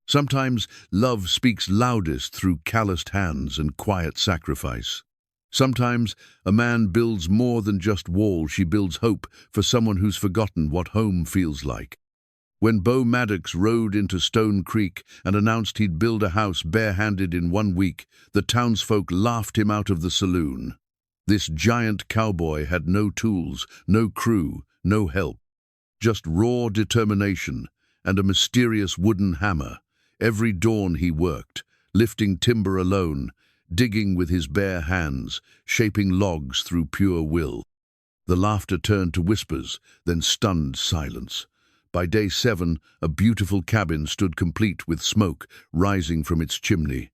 Sometimes love speaks loudest through calloused hands and quiet sacrifice. Sometimes a man builds more than just walls, she builds hope for someone who's forgotten what home feels like. When Beau Maddox rode into Stone Creek and announced he'd build a house barehanded in 1 week, the townsfolk laughed him out of the saloon. This giant cowboy had no tools, no crew, no help. Just raw determination and a mysterious wooden hammer. Every dawn he worked, lifting timber alone, digging with his bare hands, shaping logs through pure will. The laughter turned to whispers, then stunned silence. By day 7, a beautiful cabin stood complete with smoke rising from its chimney.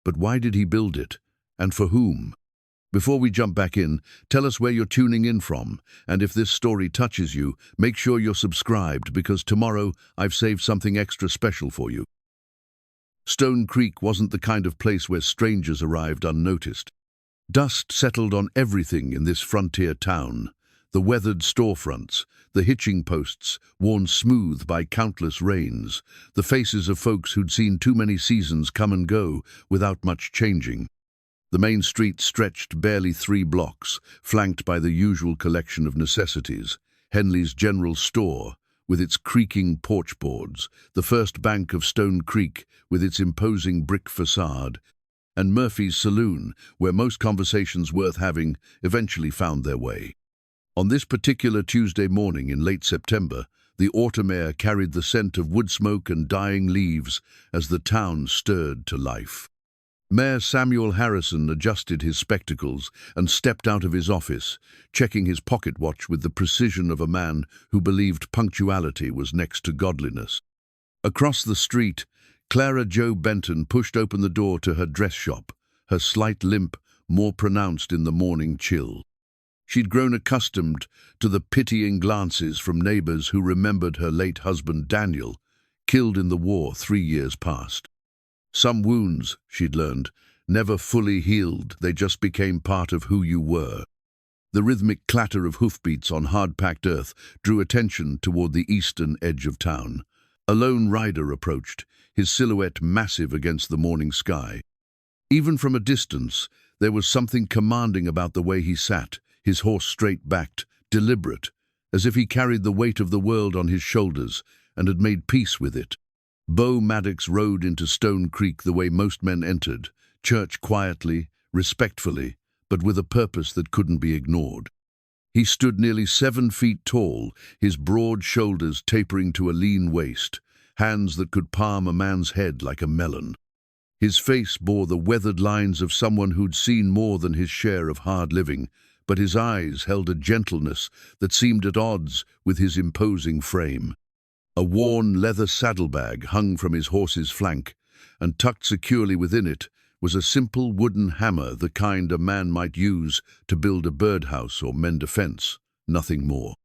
But why did he build it? And for whom? Before we jump back in, tell us where you're tuning in from, and if this story touches you, make sure you're subscribed because tomorrow I've saved something extra special for you. Stone Creek wasn't the kind of place where strangers arrived unnoticed. Dust settled on everything in this frontier town. The weathered storefronts, the hitching posts worn smooth by countless rains, the faces of folks who'd seen too many seasons come and go without much changing. The main street stretched barely 3 blocks, flanked by the usual collection of necessities. Henley's General Store, with its creaking porch boards, the First Bank of Stone Creek, with its imposing brick facade, and Murphy's Saloon, where most conversations worth having eventually found their way. On this particular Tuesday morning in late September, the autumn air carried the scent of wood smoke and dying leaves as the town stirred to life. Mayor Samuel Harrison adjusted his spectacles and stepped out of his office, checking his pocket watch with the precision of a man who believed punctuality was next to godliness. Across the street, Clara Joe Benton pushed open the door to her dress shop, her slight limp more pronounced in the morning chill. She'd grown accustomed to the pitying glances from neighbors who remembered her late husband Daniel, killed in the war 3 years past. Some wounds, she'd learned, never fully healed, they just became part of who you were. The rhythmic clatter of hoofbeats on hard-packed earth drew attention toward the eastern edge of town. A lone rider approached, his silhouette massive against the morning sky. Even from a distance, there was something commanding about the way he sat, his horse straight-backed, deliberate, as if he carried the weight of the world on his shoulders and had made peace with it. Beau Maddox rode into Stone Creek the way most men entered, church quietly, respectfully, but with a purpose that couldn't be ignored. He stood nearly 7 feet tall, his broad shoulders tapering to a lean waist, hands that could palm a man's head like a melon. His face bore the weathered lines of someone who'd seen more than his share of hard living, but his eyes held a gentleness that seemed at odds with his imposing frame. A worn leather saddlebag hung from his horse's flank, and tucked securely within it was a simple wooden hammer, the kind a man might use to build a birdhouse or mend a fence, nothing more.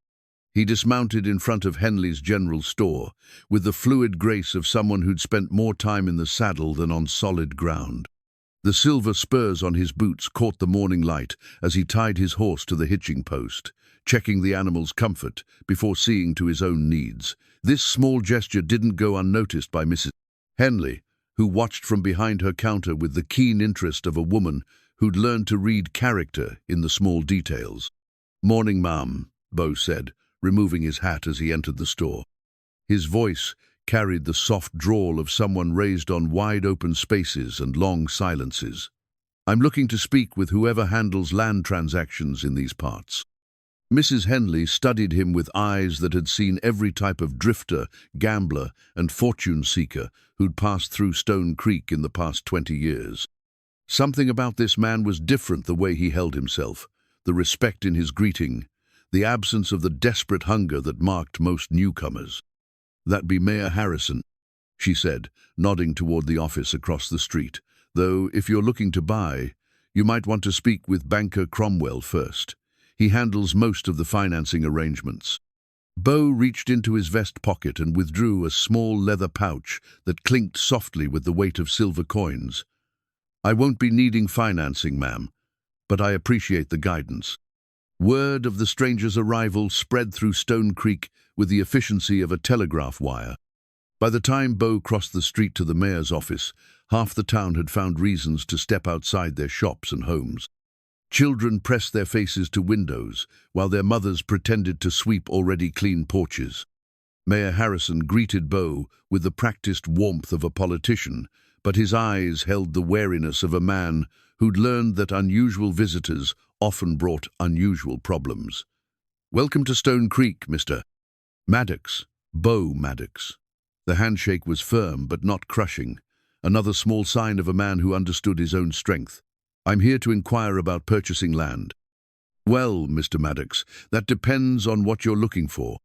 He dismounted in front of Henley's General Store, with the fluid grace of someone who'd spent more time in the saddle than on solid ground. The silver spurs on his boots caught the morning light as he tied his horse to the hitching post, checking the animal's comfort before seeing to his own needs. This small gesture didn't go unnoticed by Mrs. Henley, who watched from behind her counter with the keen interest of a woman who'd learned to read character in the small details. "Morning, ma'am," Beau said, removing his hat as he entered the store. His voice carried the soft drawl of someone raised on wide-open spaces and long silences. "I'm looking to speak with whoever handles land transactions in these parts." Mrs. Henley studied him with eyes that had seen every type of drifter, gambler, and fortune-seeker who'd passed through Stone Creek in the past 20 years. Something about this man was different, the way he held himself, the respect in his greeting, the absence of the desperate hunger that marked most newcomers. "That be Mayor Harrison," she said, nodding toward the office across the street, "though if you're looking to buy, you might want to speak with banker Cromwell first. He handles most of the financing arrangements." Beau reached into his vest pocket and withdrew a small leather pouch that clinked softly with the weight of silver coins. "I won't be needing financing, ma'am, but I appreciate the guidance." Word of the stranger's arrival spread through Stone Creek with the efficiency of a telegraph wire. By the time Beau crossed the street to the mayor's office, half the town had found reasons to step outside their shops and homes. Children pressed their faces to windows, while their mothers pretended to sweep already clean porches. Mayor Harrison greeted Beau with the practiced warmth of a politician, but his eyes held the wariness of a man who'd learned that unusual visitors often brought unusual problems. "Welcome to Stone Creek, Mr. Maddox." Beau Maddox. The handshake was firm but not crushing, another small sign of a man who understood his own strength. "I'm here to inquire about purchasing land." "Well, Mr. Maddox, that depends on what you're looking for.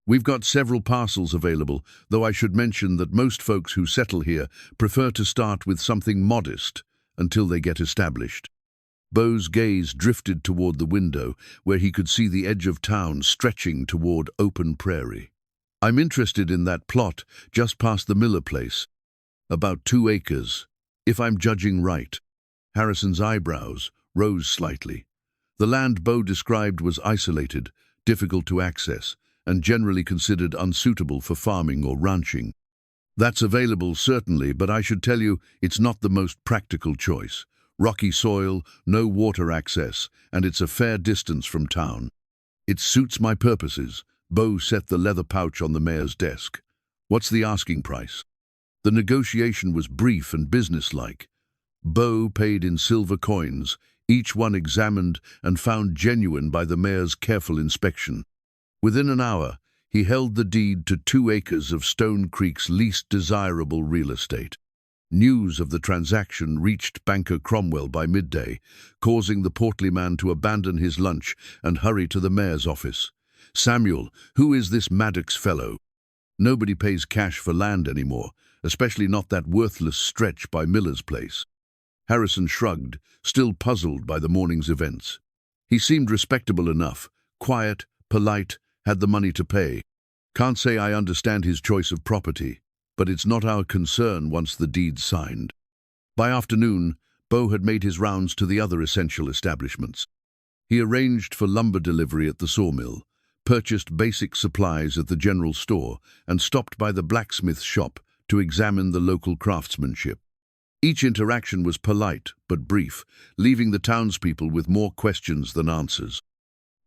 We've got several parcels available, though I should mention that most folks who settle here prefer to start with something modest until they get established." Beau's gaze drifted toward the window, where he could see the edge of town stretching toward open prairie. "I'm interested in that plot just past the Miller place. About 2 acres, if I'm judging right." Harrison's eyebrows rose slightly. The land Beau described was isolated, difficult to access, and generally considered unsuitable for farming or ranching. "That's available, certainly, but I should tell you it's not the most practical choice. Rocky soil, no water access, and it's a fair distance from town." "It suits my purposes." Beau set the leather pouch on the mayor's desk. "What's the asking price?" The negotiation was brief and businesslike. Beau paid in silver coins, each one examined and found genuine by the mayor's careful inspection. Within an hour, he held the deed to 2 acres of Stone Creek's least desirable real estate. News of the transaction reached banker Cromwell by midday, causing the portly man to abandon his lunch and hurry to the mayor's office. "Samuel, who is this Maddox fellow?" "Nobody pays cash for land anymore, especially not that worthless stretch by Miller's place." Harrison shrugged, still puzzled by the morning's events. "He seemed respectable enough, quiet, polite, had the money to pay. Can't say I understand his choice of property, but it's not our concern once the deed's signed." By afternoon, Beau had made his rounds to the other essential establishments. He arranged for lumber delivery at the sawmill, purchased basic supplies at the general store, and stopped by the blacksmith's shop to examine the local craftsmanship. Each interaction was polite but brief, leaving the townspeople with more questions than answers.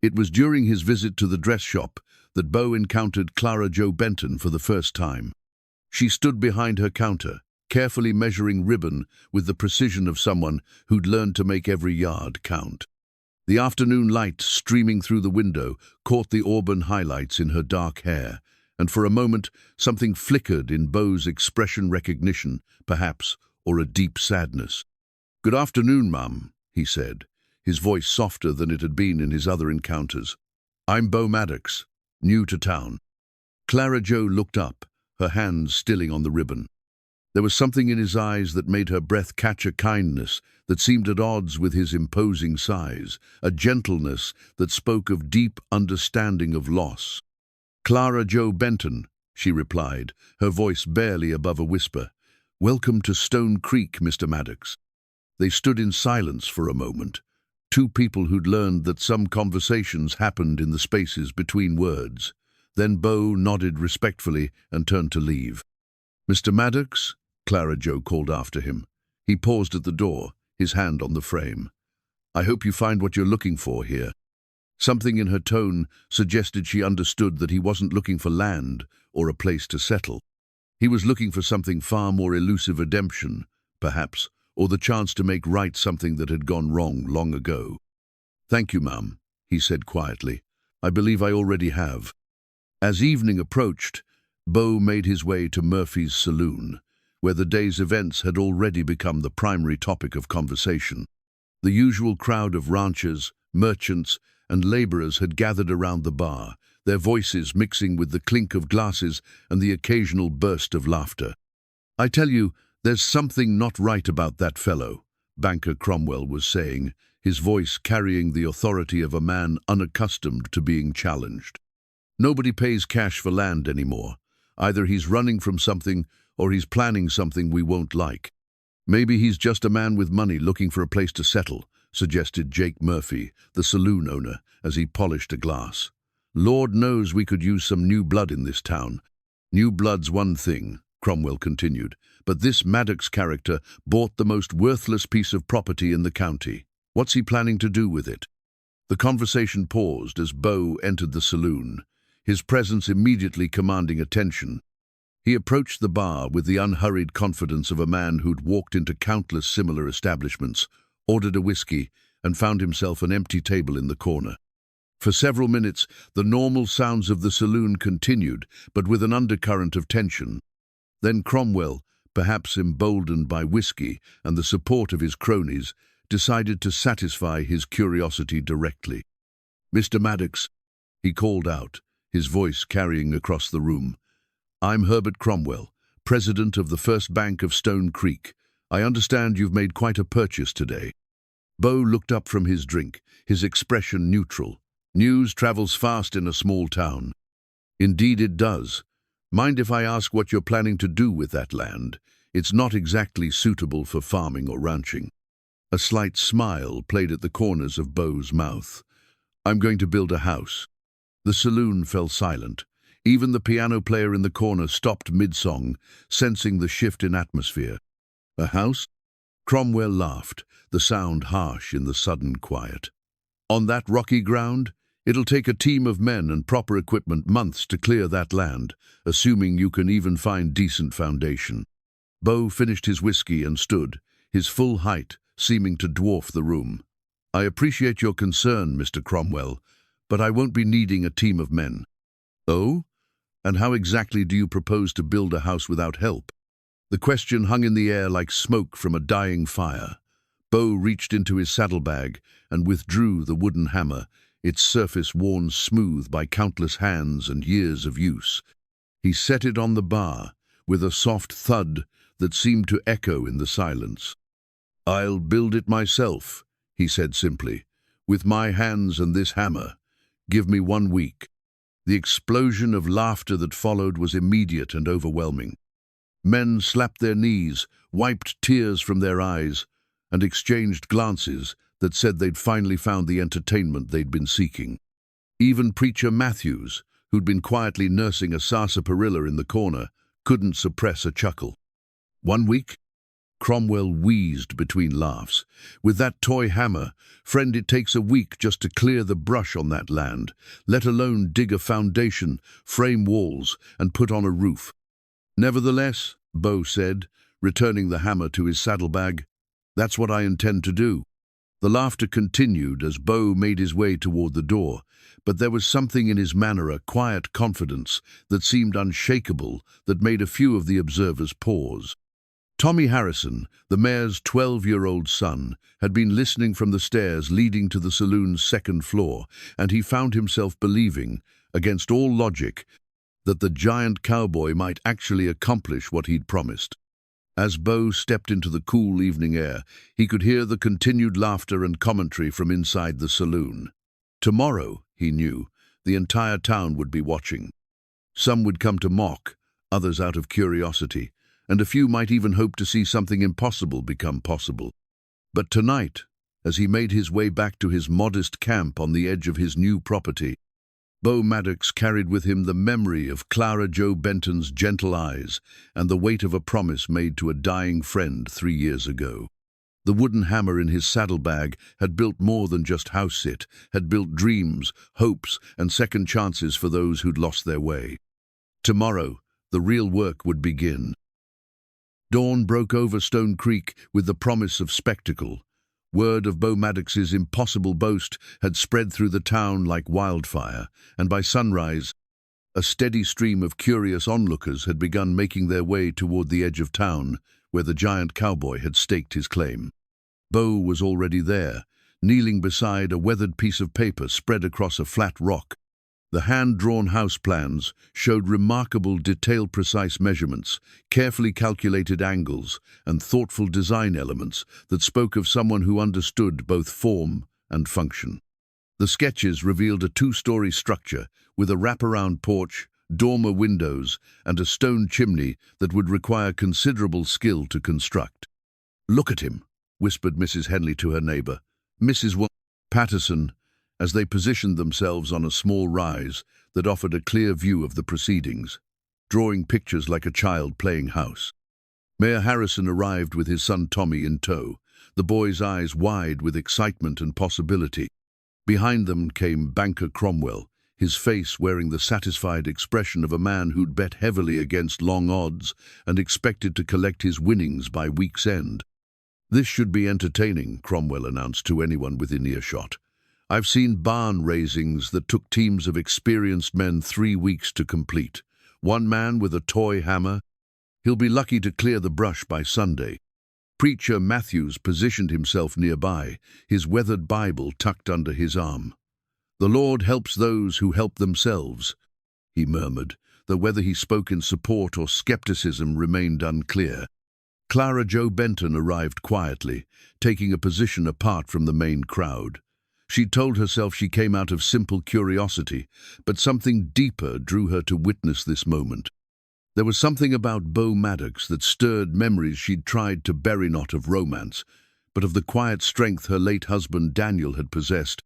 It was during his visit to the dress shop that Beau encountered Clara Joe Benton for the first time. She stood behind her counter, carefully measuring ribbon with the precision of someone who'd learned to make every yard count. The afternoon light streaming through the window caught the auburn highlights in her dark hair, and for a moment something flickered in Beau's expression, recognition, perhaps, or a deep sadness. "Good afternoon, Mum," he said, his voice softer than it had been in his other encounters. "I'm Beau Maddox, new to town." Clara Joe looked up, her hands stilling on the ribbon. There was something in his eyes that made her breath catch a kindness that seemed at odds with his imposing size, a gentleness that spoke of deep understanding of loss. "Clara Joe Benton," she replied, her voice barely above a whisper. "Welcome to Stone Creek, Mr. Maddox." They stood in silence for a moment, two people who'd learned that some conversations happened in the spaces between words. Then Beau nodded respectfully and turned to leave. "Mr. Maddox?" Clara Joe called after him. He paused at the door, his hand on the frame. "I hope you find what you're looking for here." Something in her tone suggested she understood that he wasn't looking for land or a place to settle. He was looking for something far more elusive, redemption, perhaps, or the chance to make right something that had gone wrong long ago. "Thank you, Mum," he said quietly. "I believe I already have." As evening approached, Beau made his way to Murphy's Saloon, where the day's events had already become the primary topic of conversation. The usual crowd of ranchers, merchants, and laborers had gathered around the bar, their voices mixing with the clink of glasses and the occasional burst of laughter. "I tell you, there's something not right about that fellow," banker Cromwell was saying, his voice carrying the authority of a man unaccustomed to being challenged. "Nobody pays cash for land anymore. Either he's running from something or he's planning something we won't like." "Maybe he's just a man with money looking for a place to settle," suggested Jake Murphy, the saloon owner, as he polished a glass. "Lord knows we could use some new blood in this town." "New blood's one thing," Cromwell continued, but this Maddox character bought the most worthless piece of property in the county. What's he planning to do with it? The conversation paused as Beau entered the saloon, his presence immediately commanding attention. He approached the bar with the unhurried confidence of a man who'd walked into countless similar establishments, ordered a whiskey, and found himself an empty table in the corner. For several minutes, the normal sounds of the saloon continued, but with an undercurrent of tension. Then Cromwell, perhaps emboldened by whiskey and the support of his cronies, decided to satisfy his curiosity directly. "Mr. Maddox," he called out, his voice carrying across the room. "I'm Herbert Cromwell, president of the First Bank of Stone Creek. I understand you've made quite a purchase today." Beau looked up from his drink, his expression neutral. "News travels fast in a small town." "Indeed it does. Mind if I ask what you're planning to do with that land? It's not exactly suitable for farming or ranching." A slight smile played at the corners of Beau's mouth. "I'm going to build a house." The saloon fell silent. Even the piano player in the corner stopped mid-song, sensing the shift in atmosphere. "A house?" Cromwell laughed, the sound harsh in the sudden quiet. "On that rocky ground? It'll take a team of men and proper equipment months to clear that land, assuming you can even find decent foundation." Beau finished his whiskey and stood, his full height seeming to dwarf the room. "I appreciate your concern, Mr. Cromwell, but I won't be needing a team of men." "Oh? And how exactly do you propose to build a house without help?" The question hung in the air like smoke from a dying fire. Beau reached into his saddlebag and withdrew the wooden hammer, its surface worn smooth by countless hands and years of use. He set it on the bar, with a soft thud that seemed to echo in the silence. "I'll build it myself," he said simply, "with my hands and this hammer. Give me 1 week." The explosion of laughter that followed was immediate and overwhelming. Men slapped their knees, wiped tears from their eyes, and exchanged glances that said they'd finally found the entertainment they'd been seeking. Even Preacher Matthews, who'd been quietly nursing a sarsaparilla in the corner, couldn't suppress a chuckle. 1 week? Cromwell wheezed between laughs. "With that toy hammer, friend, it takes a week just to clear the brush on that land, let alone dig a foundation, frame walls, and put on a roof." "Nevertheless," Beau said, returning the hammer to his saddlebag, "that's what I intend to do." The laughter continued as Beau made his way toward the door, but there was something in his manner, a quiet confidence that seemed unshakable, that made a few of the observers pause. Tommy Harrison, the mayor's 12-year-old son, had been listening from the stairs leading to the saloon's second floor, and he found himself believing, against all logic, that the giant cowboy might actually accomplish what he'd promised. As Beau stepped into the cool evening air, he could hear the continued laughter and commentary from inside the saloon. Tomorrow, he knew, the entire town would be watching. Some would come to mock, others out of curiosity, and a few might even hope to see something impossible become possible. But tonight, as he made his way back to his modest camp on the edge of his new property, Beau Maddox carried with him the memory of Clara Joe Benton's gentle eyes and the weight of a promise made to a dying friend 3 years ago. The wooden hammer in his saddlebag had built more than just house-sit, had built dreams, hopes, and second chances for those who'd lost their way. Tomorrow, the real work would begin. Dawn broke over Stone Creek with the promise of spectacle. Word of Beau Maddox's impossible boast had spread through the town like wildfire, and by sunrise, a steady stream of curious onlookers had begun making their way toward the edge of town, where the giant cowboy had staked his claim. Beau was already there, kneeling beside a weathered piece of paper spread across a flat rock. The hand-drawn house plans showed remarkable detail-precise measurements, carefully calculated angles, and thoughtful design elements that spoke of someone who understood both form and function. The sketches revealed a 2-story structure with a wraparound porch, dormer windows, and a stone chimney that would require considerable skill to construct. "Look at him," whispered Mrs. Henley to her neighbor, Mrs. Patterson, as they positioned themselves on a small rise that offered a clear view of the proceedings. drawing pictures like a child playing house. Mayor Harrison arrived with his son Tommy in tow, the boy's eyes wide with excitement and possibility. Behind them came banker Cromwell, his face wearing the satisfied expression of a man who'd bet heavily against long odds and expected to collect his winnings by week's end. "This should be entertaining," Cromwell announced to anyone within earshot. "I've seen barn raisings that took teams of experienced men 3 weeks to complete. One man with a toy hammer. He'll be lucky to clear the brush by Sunday." Preacher Matthews positioned himself nearby, his weathered Bible tucked under his arm. "The Lord helps those who help themselves," he murmured, though whether he spoke in support or skepticism remained unclear. Clara Joe Benton arrived quietly, taking a position apart from the main crowd. She told herself she came out of simple curiosity, but something deeper drew her to witness this moment. There was something about Beau Maddox that stirred memories she'd tried to bury, not of romance, but of the quiet strength her late husband Daniel had possessed,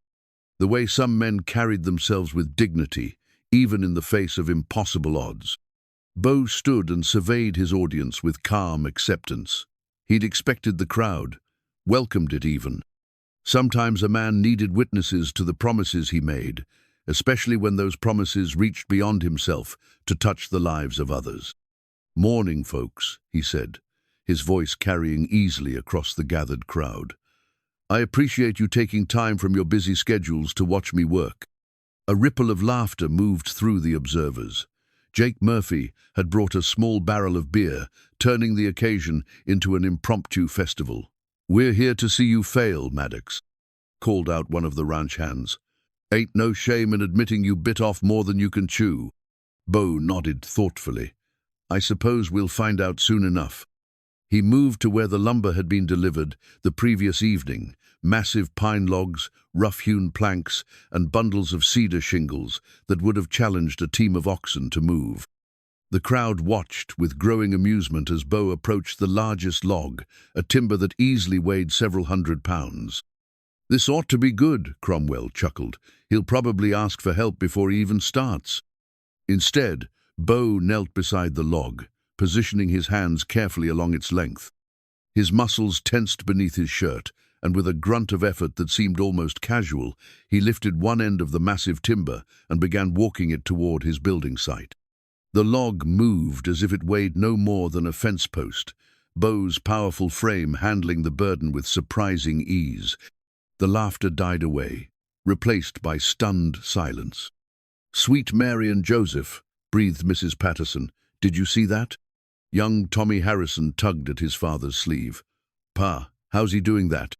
the way some men carried themselves with dignity, even in the face of impossible odds. Beau stood and surveyed his audience with calm acceptance. He'd expected the crowd, welcomed it even. Sometimes a man needed witnesses to the promises he made, especially when those promises reached beyond himself to touch the lives of others. "Morning, folks," he said, his voice carrying easily across the gathered crowd. "I appreciate you taking time from your busy schedules to watch me work." A ripple of laughter moved through the observers. Jake Murphy had brought a small barrel of beer, turning the occasion into an impromptu festival. "We're here to see you fail, Maddox," called out one of the ranch hands. "Ain't no shame in admitting you bit off more than you can chew." Beau nodded thoughtfully. "I suppose we'll find out soon enough." He moved to where the lumber had been delivered the previous evening, massive pine logs, rough-hewn planks, and bundles of cedar shingles that would have challenged a team of oxen to move. The crowd watched with growing amusement as Beau approached the largest log, a timber that easily weighed several hundred pounds. "This ought to be good," Cromwell chuckled. "He'll probably ask for help before he even starts." Instead, Beau knelt beside the log, positioning his hands carefully along its length. His muscles tensed beneath his shirt, and with a grunt of effort that seemed almost casual, he lifted one end of the massive timber and began walking it toward his building site. The log moved as if it weighed no more than a fence post, Beau's powerful frame handling the burden with surprising ease. The laughter died away, replaced by stunned silence. "Sweet Mary and Joseph," breathed Mrs. Patterson. "Did you see that?" Young Tommy Harrison tugged at his father's sleeve. "Pa, how's he doing that?"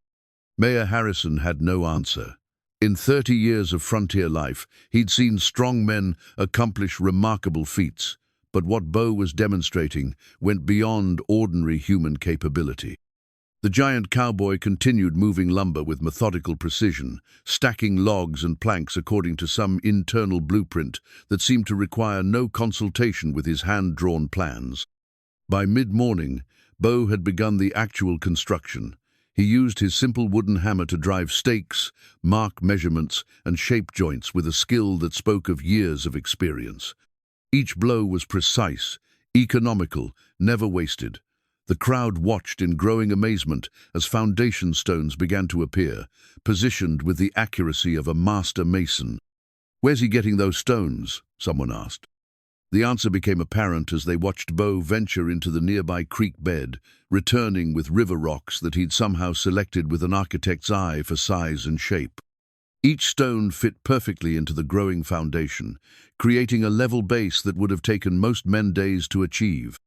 Mayor Harrison had no answer. In 30 years of frontier life, he'd seen strong men accomplish remarkable feats, but what Beau was demonstrating went beyond ordinary human capability. The giant cowboy continued moving lumber with methodical precision, stacking logs and planks according to some internal blueprint that seemed to require no consultation with his hand-drawn plans. By mid-morning, Beau had begun the actual construction. He used his simple wooden hammer to drive stakes, mark measurements, and shape joints with a skill that spoke of years of experience. Each blow was precise, economical, never wasted. The crowd watched in growing amazement as foundation stones began to appear, positioned with the accuracy of a master mason. "Where's he getting those stones?" someone asked. The answer became apparent as they watched Beau venture into the nearby creek bed, returning with river rocks that he'd somehow selected with an architect's eye for size and shape. Each stone fit perfectly into the growing foundation, creating a level base that would have taken most men days to achieve.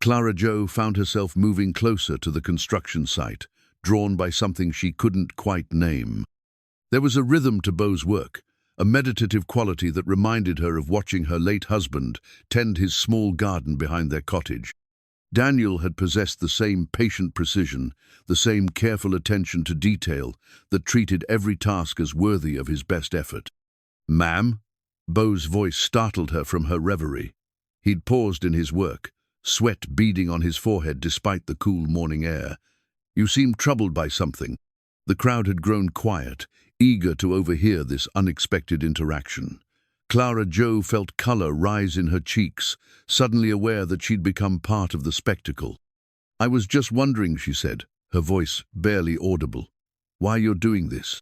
Clara Joe found herself moving closer to the construction site, drawn by something she couldn't quite name. There was a rhythm to Beau's work, a meditative quality that reminded her of watching her late husband tend his small garden behind their cottage. Daniel had possessed the same patient precision, the same careful attention to detail that treated every task as worthy of his best effort. "Ma'am?" Beau's voice startled her from her reverie. He'd paused in his work, sweat beading on his forehead despite the cool morning air. "You seemed troubled by something." The crowd had grown quiet, eager to overhear this unexpected interaction. Clara Joe felt color rise in her cheeks, suddenly aware that she'd become part of the spectacle. "I was just wondering," she said, her voice barely audible, "why you're doing this."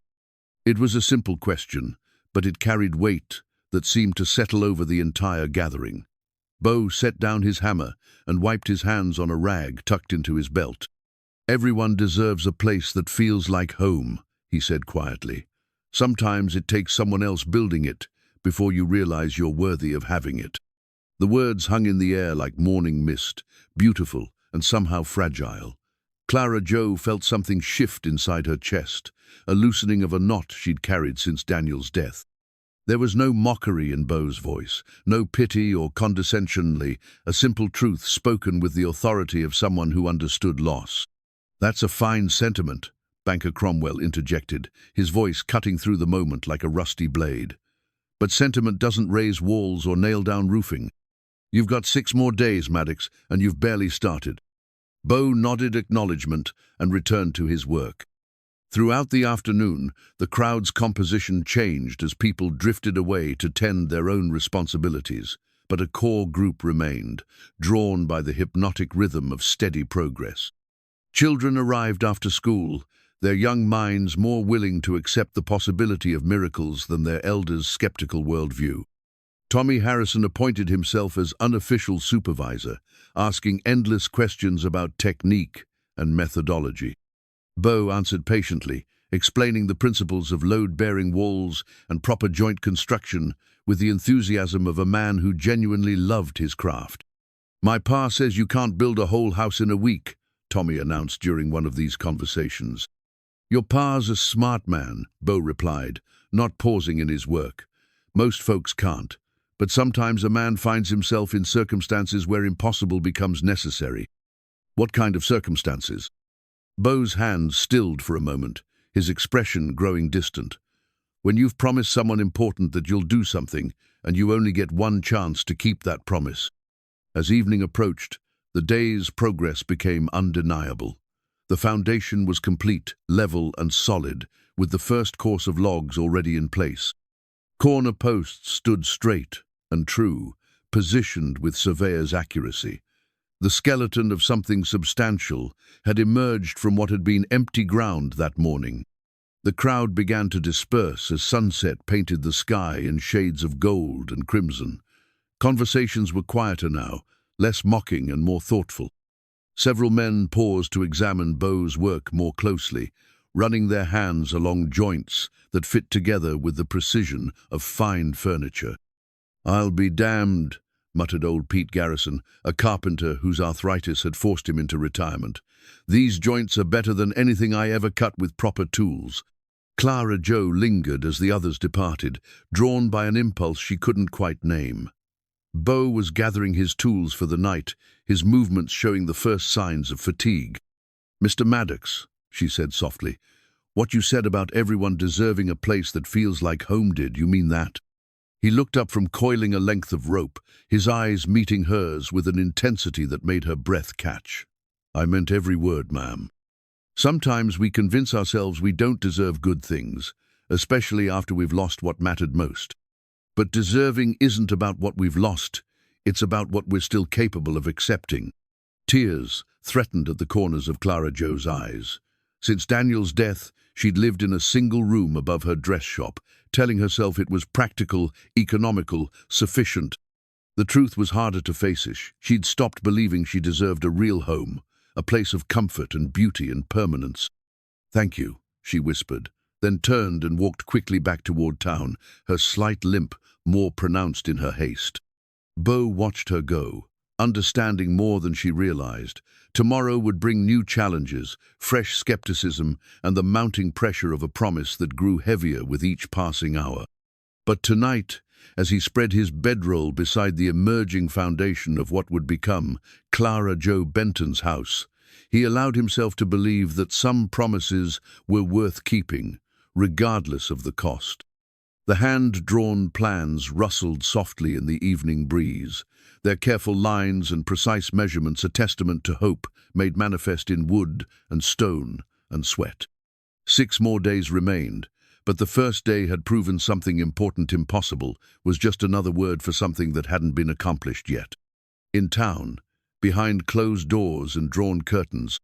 It was a simple question, but it carried weight that seemed to settle over the entire gathering. Beau set down his hammer and wiped his hands on a rag tucked into his belt. "Everyone deserves a place that feels like home," he said quietly. "Sometimes it takes someone else building it before you realize you're worthy of having it." The words hung in the air like morning mist, beautiful and somehow fragile. Clara Joe felt something shift inside her chest, a loosening of a knot she'd carried since Daniel's death. There was no mockery in Beau's voice, no pity or condescension, a simple truth spoken with the authority of someone who understood loss. "That's a fine sentiment," Banker Cromwell interjected, his voice cutting through the moment like a rusty blade. "But sentiment doesn't raise walls or nail down roofing. You've got 6 more days, Maddox, and you've barely started." Beau nodded acknowledgement and returned to his work. Throughout the afternoon, the crowd's composition changed as people drifted away to tend their own responsibilities, but a core group remained, drawn by the hypnotic rhythm of steady progress. Children arrived after school, their young minds more willing to accept the possibility of miracles than their elders' skeptical worldview. Tommy Harrison appointed himself as unofficial supervisor, asking endless questions about technique and methodology. Beau answered patiently, explaining the principles of load-bearing walls and proper joint construction with the enthusiasm of a man who genuinely loved his craft. "My pa says you can't build a whole house in a week," Tommy announced during one of these conversations. "Your pa's a smart man," Beau replied, not pausing in his work. "Most folks can't, but sometimes a man finds himself in circumstances where impossible becomes necessary." "What kind of circumstances?" Beau's hand stilled for a moment, his expression growing distant. "When you've promised someone important that you'll do something, and you only get one chance to keep that promise." As evening approached, the day's progress became undeniable. The foundation was complete, level and solid, with the first course of logs already in place. Corner posts stood straight and true, positioned with surveyor's accuracy. The skeleton of something substantial had emerged from what had been empty ground that morning. The crowd began to disperse as sunset painted the sky in shades of gold and crimson. Conversations were quieter now, less mocking and more thoughtful. Several men paused to examine Beau's work more closely, running their hands along joints that fit together with the precision of fine furniture. "I'll be damned," muttered old Pete Garrison, a carpenter whose arthritis had forced him into retirement. "These joints are better than anything I ever cut with proper tools." Clara Joe lingered as the others departed, drawn by an impulse she couldn't quite name. Beau was gathering his tools for the night, his movements showing the first signs of fatigue. "Mr. Maddox," she said softly, "what you said about everyone deserving a place that feels like home, did you mean that?" He looked up from coiling a length of rope, his eyes meeting hers with an intensity that made her breath catch. "I meant every word, ma'am. Sometimes we convince ourselves we don't deserve good things, especially after we've lost what mattered most. But deserving isn't about what we've lost, it's about what we're still capable of accepting." Tears threatened at the corners of Clara Joe's eyes. Since Daniel's death, she'd lived in a single room above her dress shop, telling herself it was practical, economical, sufficient. The truth was harder to face-ish. She'd stopped believing she deserved a real home, a place of comfort and beauty and permanence. "Thank you," she whispered, then turned and walked quickly back toward town, her slight limp more pronounced in her haste. Beau watched her go, understanding more than she realized. Tomorrow would bring new challenges, fresh skepticism, and the mounting pressure of a promise that grew heavier with each passing hour. But tonight, as he spread his bedroll beside the emerging foundation of what would become Clara Joe Benton's house, he allowed himself to believe that some promises were worth keeping, regardless of the cost. The hand-drawn plans rustled softly in the evening breeze, their careful lines and precise measurements a testament to hope made manifest in wood and stone and sweat. 6 more days remained, But the first day had proven something important impossible was just another word for something that hadn't been accomplished yet. In town, behind closed doors and drawn curtains,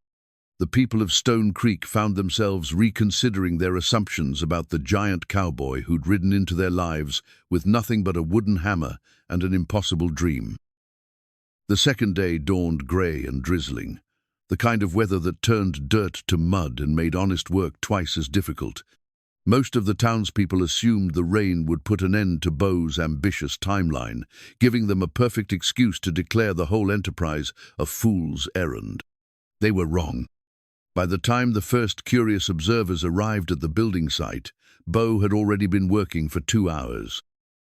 the people of Stone Creek found themselves reconsidering their assumptions about the giant cowboy who'd ridden into their lives with nothing but a wooden hammer and an impossible dream. The second day dawned grey and drizzling, the kind of weather that turned dirt to mud and made honest work twice as difficult. Most of the townspeople assumed the rain would put an end to Beau's ambitious timeline, giving them a perfect excuse to declare the whole enterprise a fool's errand. They were wrong. By the time the first curious observers arrived at the building site, Beau had already been working for 2 hours.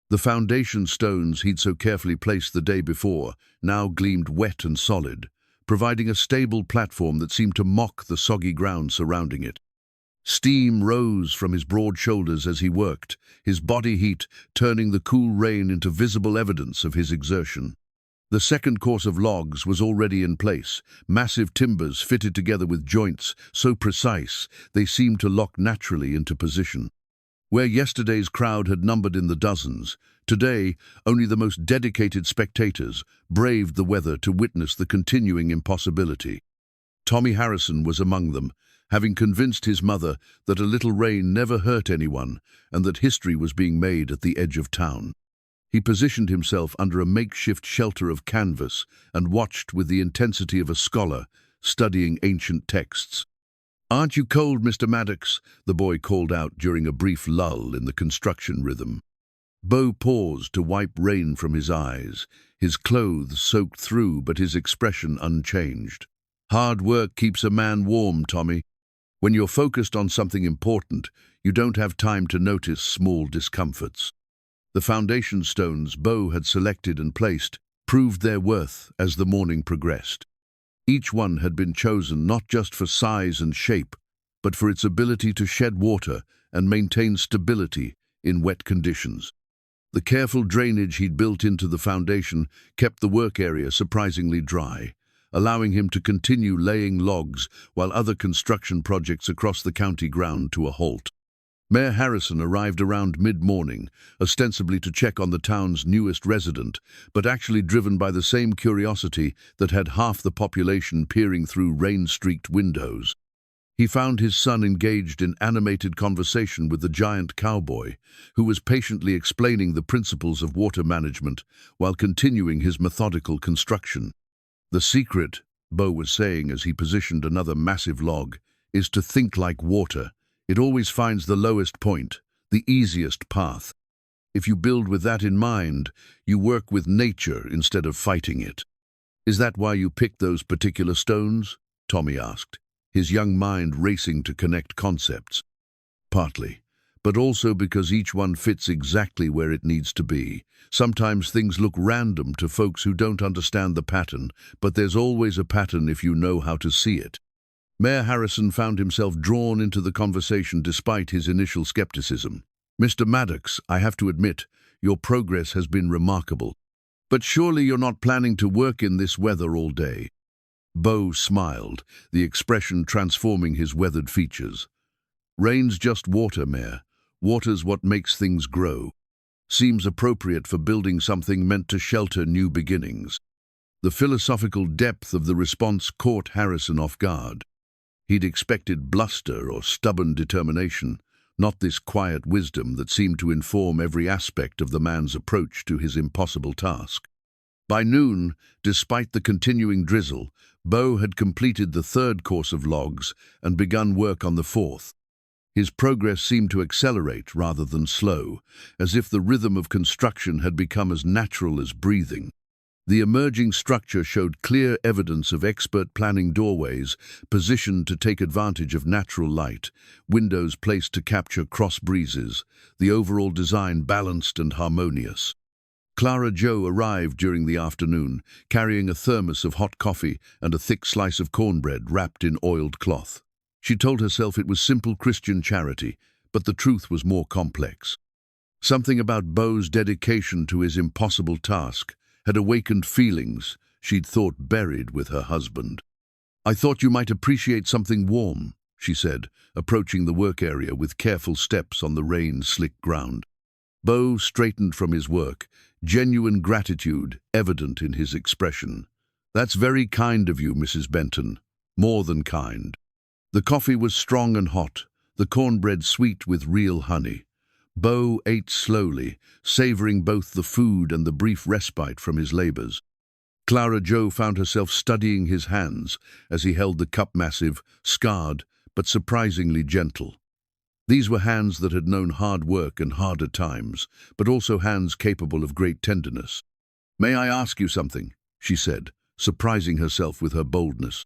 The foundation stones he'd so carefully placed the day before now gleamed wet and solid, providing a stable platform that seemed to mock the soggy ground surrounding it. Steam rose from his broad shoulders as he worked, his body heat turning the cool rain into visible evidence of his exertion. The second course of logs was already in place, massive timbers fitted together with joints so precise they seemed to lock naturally into position. Where yesterday's crowd had numbered in the dozens, today only the most dedicated spectators braved the weather to witness the continuing impossibility. Tommy Harrison was among them, having convinced his mother that a little rain never hurt anyone and that history was being made at the edge of town. He positioned himself under a makeshift shelter of canvas and watched with the intensity of a scholar studying ancient texts. "Aren't you cold, Mr. Maddox?" the boy called out during a brief lull in the construction rhythm. Beau paused to wipe rain from his eyes, his clothes soaked through but his expression unchanged. "Hard work keeps a man warm, Tommy. When you're focused on something important, you don't have time to notice small discomforts." The foundation stones Beau had selected and placed proved their worth as the morning progressed. Each one had been chosen not just for size and shape, but for its ability to shed water and maintain stability in wet conditions. The careful drainage he'd built into the foundation kept the work area surprisingly dry, allowing him to continue laying logs while other construction projects across the county ground to a halt. Mayor Harrison arrived around mid-morning, ostensibly to check on the town's newest resident, but actually driven by the same curiosity that had half the population peering through rain-streaked windows. He found his son engaged in animated conversation with the giant cowboy, who was patiently explaining the principles of water management while continuing his methodical construction. "The secret," Beau was saying as he positioned another massive log, "is to think like water. It always finds the lowest point, the easiest path. If you build with that in mind, you work with nature instead of fighting it." "Is that why you picked those particular stones?" Tommy asked, his young mind racing to connect concepts. "Partly, but also because each one fits exactly where it needs to be. Sometimes things look random to folks who don't understand the pattern, but there's always a pattern if you know how to see it." Mayor Harrison found himself drawn into the conversation despite his initial skepticism. "Mr. Maddox, I have to admit, your progress has been remarkable. But surely you're not planning to work in this weather all day?" Beau smiled, the expression transforming his weathered features. "Rain's just water, Mayor. Water's what makes things grow. Seems appropriate for building something meant to shelter new beginnings." The philosophical depth of the response caught Harrison off guard. He'd expected bluster or stubborn determination, not this quiet wisdom that seemed to inform every aspect of the man's approach to his impossible task. By noon, despite the continuing drizzle, Beau had completed the third course of logs and begun work on the fourth. His progress seemed to accelerate rather than slow, as if the rhythm of construction had become as natural as breathing. The emerging structure showed clear evidence of expert planning: doorways positioned to take advantage of natural light, windows placed to capture cross breezes, the overall design balanced and harmonious. Clara Joe arrived during the afternoon, carrying a thermos of hot coffee and a thick slice of cornbread wrapped in oiled cloth. She told herself it was simple Christian charity, but the truth was more complex. Something about Beau's dedication to his impossible task had awakened feelings she'd thought buried with her husband. "I thought you might appreciate something warm," she said, approaching the work area with careful steps on the rain-slick ground. Beau straightened from his work, genuine gratitude evident in his expression. "That's very kind of you, Mrs. Benton. More than kind." The coffee was strong and hot, the cornbread sweet with real honey. Beau ate slowly, savoring both the food and the brief respite from his labors. Clara Joe found herself studying his hands as he held the cup, massive, scarred, but surprisingly gentle. These were hands that had known hard work and harder times, but also hands capable of great tenderness. "May I ask you something?" she said, surprising herself with her boldness.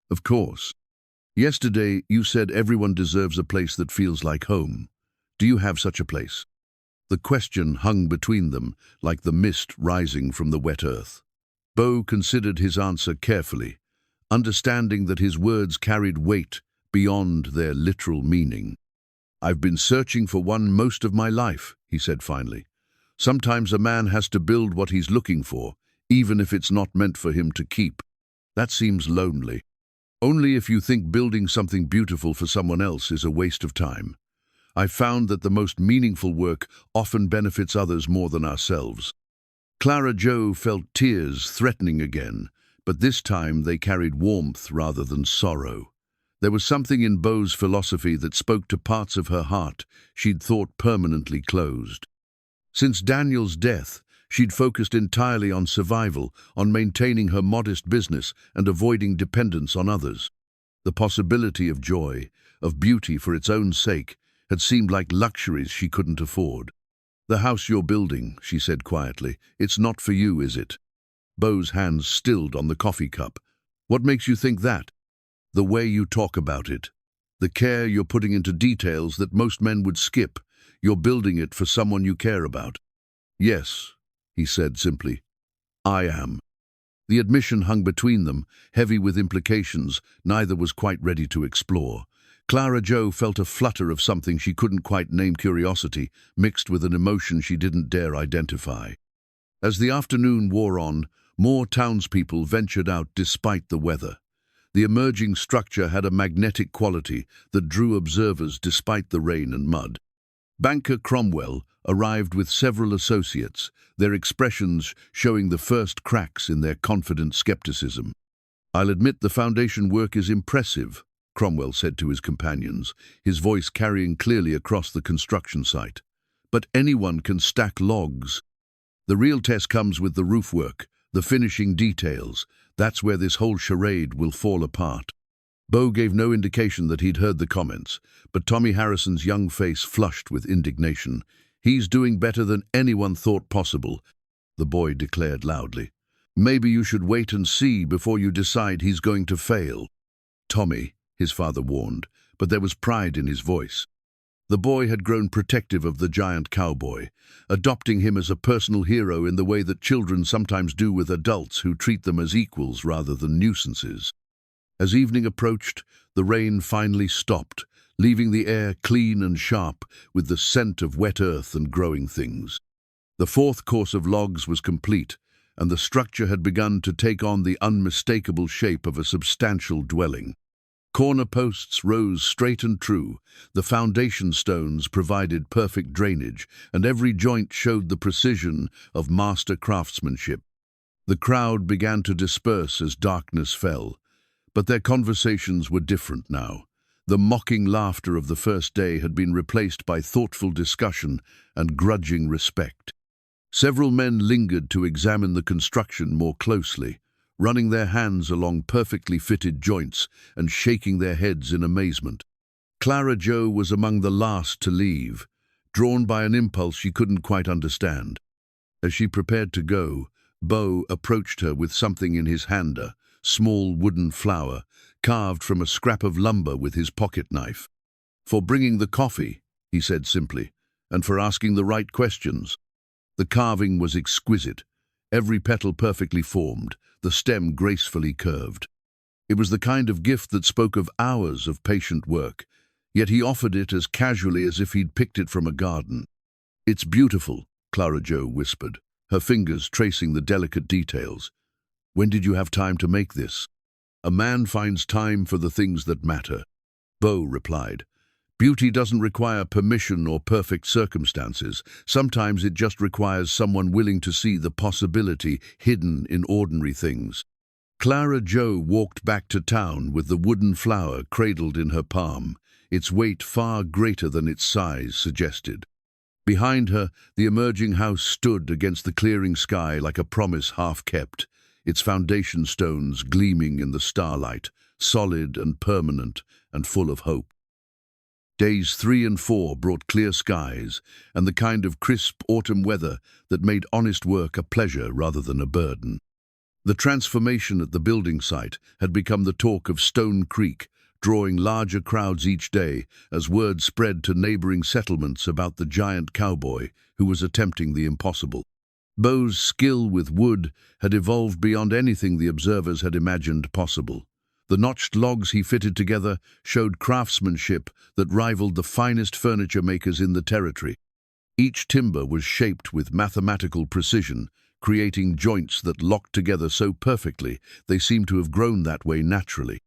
"Of course. Yesterday you said everyone deserves a place that feels like home. Do you have such a place?" The question hung between them like the mist rising from the wet earth. Beau considered his answer carefully, understanding that his words carried weight beyond their literal meaning. "I've been searching for one most of my life," he said finally. "Sometimes a man has to build what he's looking for, even if it's not meant for him to keep. That seems lonely. Only if you think building something beautiful for someone else is a waste of time. I've found that the most meaningful work often benefits others more than ourselves." Clara Joe felt tears threatening again, but this time they carried warmth rather than sorrow. There was something in Beau's philosophy that spoke to parts of her heart she'd thought permanently closed. Since Daniel's death, she'd focused entirely on survival, on maintaining her modest business and avoiding dependence on others. The possibility of joy, of beauty for its own sake, had seemed like luxuries she couldn't afford. "The house you're building," she said quietly, "it's not for you, is it?" Beau's hands stilled on the coffee cup. "What makes you think that?" "The way you talk about it. The care you're putting into details that most men would skip. You're building it for someone you care about." "Yes," he said simply. "I am." The admission hung between them, heavy with implications neither was quite ready to explore. Clara Joe felt a flutter of something she couldn't quite name, curiosity, mixed with an emotion she didn't dare identify. As the afternoon wore on, more townspeople ventured out despite the weather. The emerging structure had a magnetic quality that drew observers despite the rain and mud. Banker Cromwell arrived with several associates, their expressions showing the first cracks in their confident skepticism. "I'll admit the foundation work is impressive," Cromwell said to his companions, his voice carrying clearly across the construction site. "But anyone can stack logs. The real test comes with the roof work, the finishing details. That's where this whole charade will fall apart." Beau gave no indication that he'd heard the comments, but Tommy Harrison's young face flushed with indignation. "He's doing better than anyone thought possible," the boy declared loudly. "Maybe you should wait and see before you decide he's going to fail." "Tommy," his father warned, but there was pride in his voice. The boy had grown protective of the giant cowboy, adopting him as a personal hero in the way that children sometimes do with adults who treat them as equals rather than nuisances. As evening approached, the rain finally stopped, leaving the air clean and sharp with the scent of wet earth and growing things. The fourth course of logs was complete, and the structure had begun to take on the unmistakable shape of a substantial dwelling. Corner posts rose straight and true, the foundation stones provided perfect drainage, and every joint showed the precision of master craftsmanship. The crowd began to disperse as darkness fell, but their conversations were different now. The mocking laughter of the first day had been replaced by thoughtful discussion and grudging respect. Several men lingered to examine the construction more closely, running their hands along perfectly fitted joints and shaking their heads in amazement. Clara Joe was among the last to leave, drawn by an impulse she couldn't quite understand. As she prepared to go, Beau approached her with something in his hand, a small wooden flower, carved from a scrap of lumber with his pocket knife. "For bringing the coffee," he said simply, "and for asking the right questions." The carving was exquisite, every petal perfectly formed, the stem gracefully curved. It was the kind of gift that spoke of hours of patient work, yet he offered it as casually as if he'd picked it from a garden. "It's beautiful," Clara Joe whispered, her fingers tracing the delicate details. "When did you have time to make this?" "A man finds time for the things that matter." Beau replied. Beauty doesn't require permission or perfect circumstances. Sometimes it just requires someone willing to see the possibility hidden in ordinary things. Clara Joe walked back to town with the wooden flower cradled in her palm, its weight far greater than its size suggested. Behind her, the emerging house stood against the clearing sky like a promise half-kept, its foundation stones gleaming in the starlight, solid and permanent and full of hope. Days 3 and 4 brought clear skies and the kind of crisp autumn weather that made honest work a pleasure rather than a burden. The transformation at the building site had become the talk of Stone Creek, drawing larger crowds each day as word spread to neighboring settlements about the giant cowboy who was attempting the impossible. Beau's skill with wood had evolved beyond anything the observers had imagined possible. The notched logs he fitted together showed craftsmanship that rivaled the finest furniture makers in the territory. Each timber was shaped with mathematical precision, creating joints that locked together so perfectly they seemed to have grown that way naturally.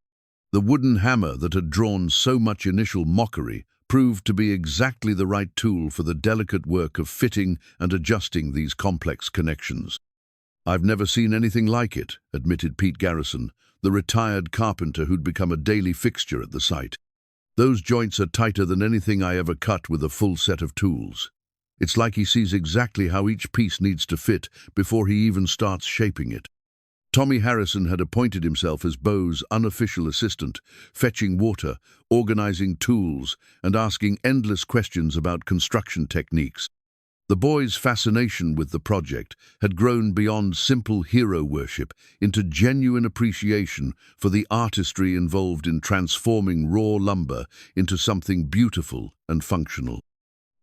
The wooden hammer that had drawn so much initial mockery proved to be exactly the right tool for the delicate work of fitting and adjusting these complex connections. "I've never seen anything like it," admitted Pete Garrison, the retired carpenter who'd become a daily fixture at the site. "Those joints are tighter than anything I ever cut with a full set of tools. It's like he sees exactly how each piece needs to fit before he even starts shaping it." Tommy Harrison had appointed himself as Beau's unofficial assistant, fetching water, organizing tools, and asking endless questions about construction techniques. The boy's fascination with the project had grown beyond simple hero worship into genuine appreciation for the artistry involved in transforming raw lumber into something beautiful and functional.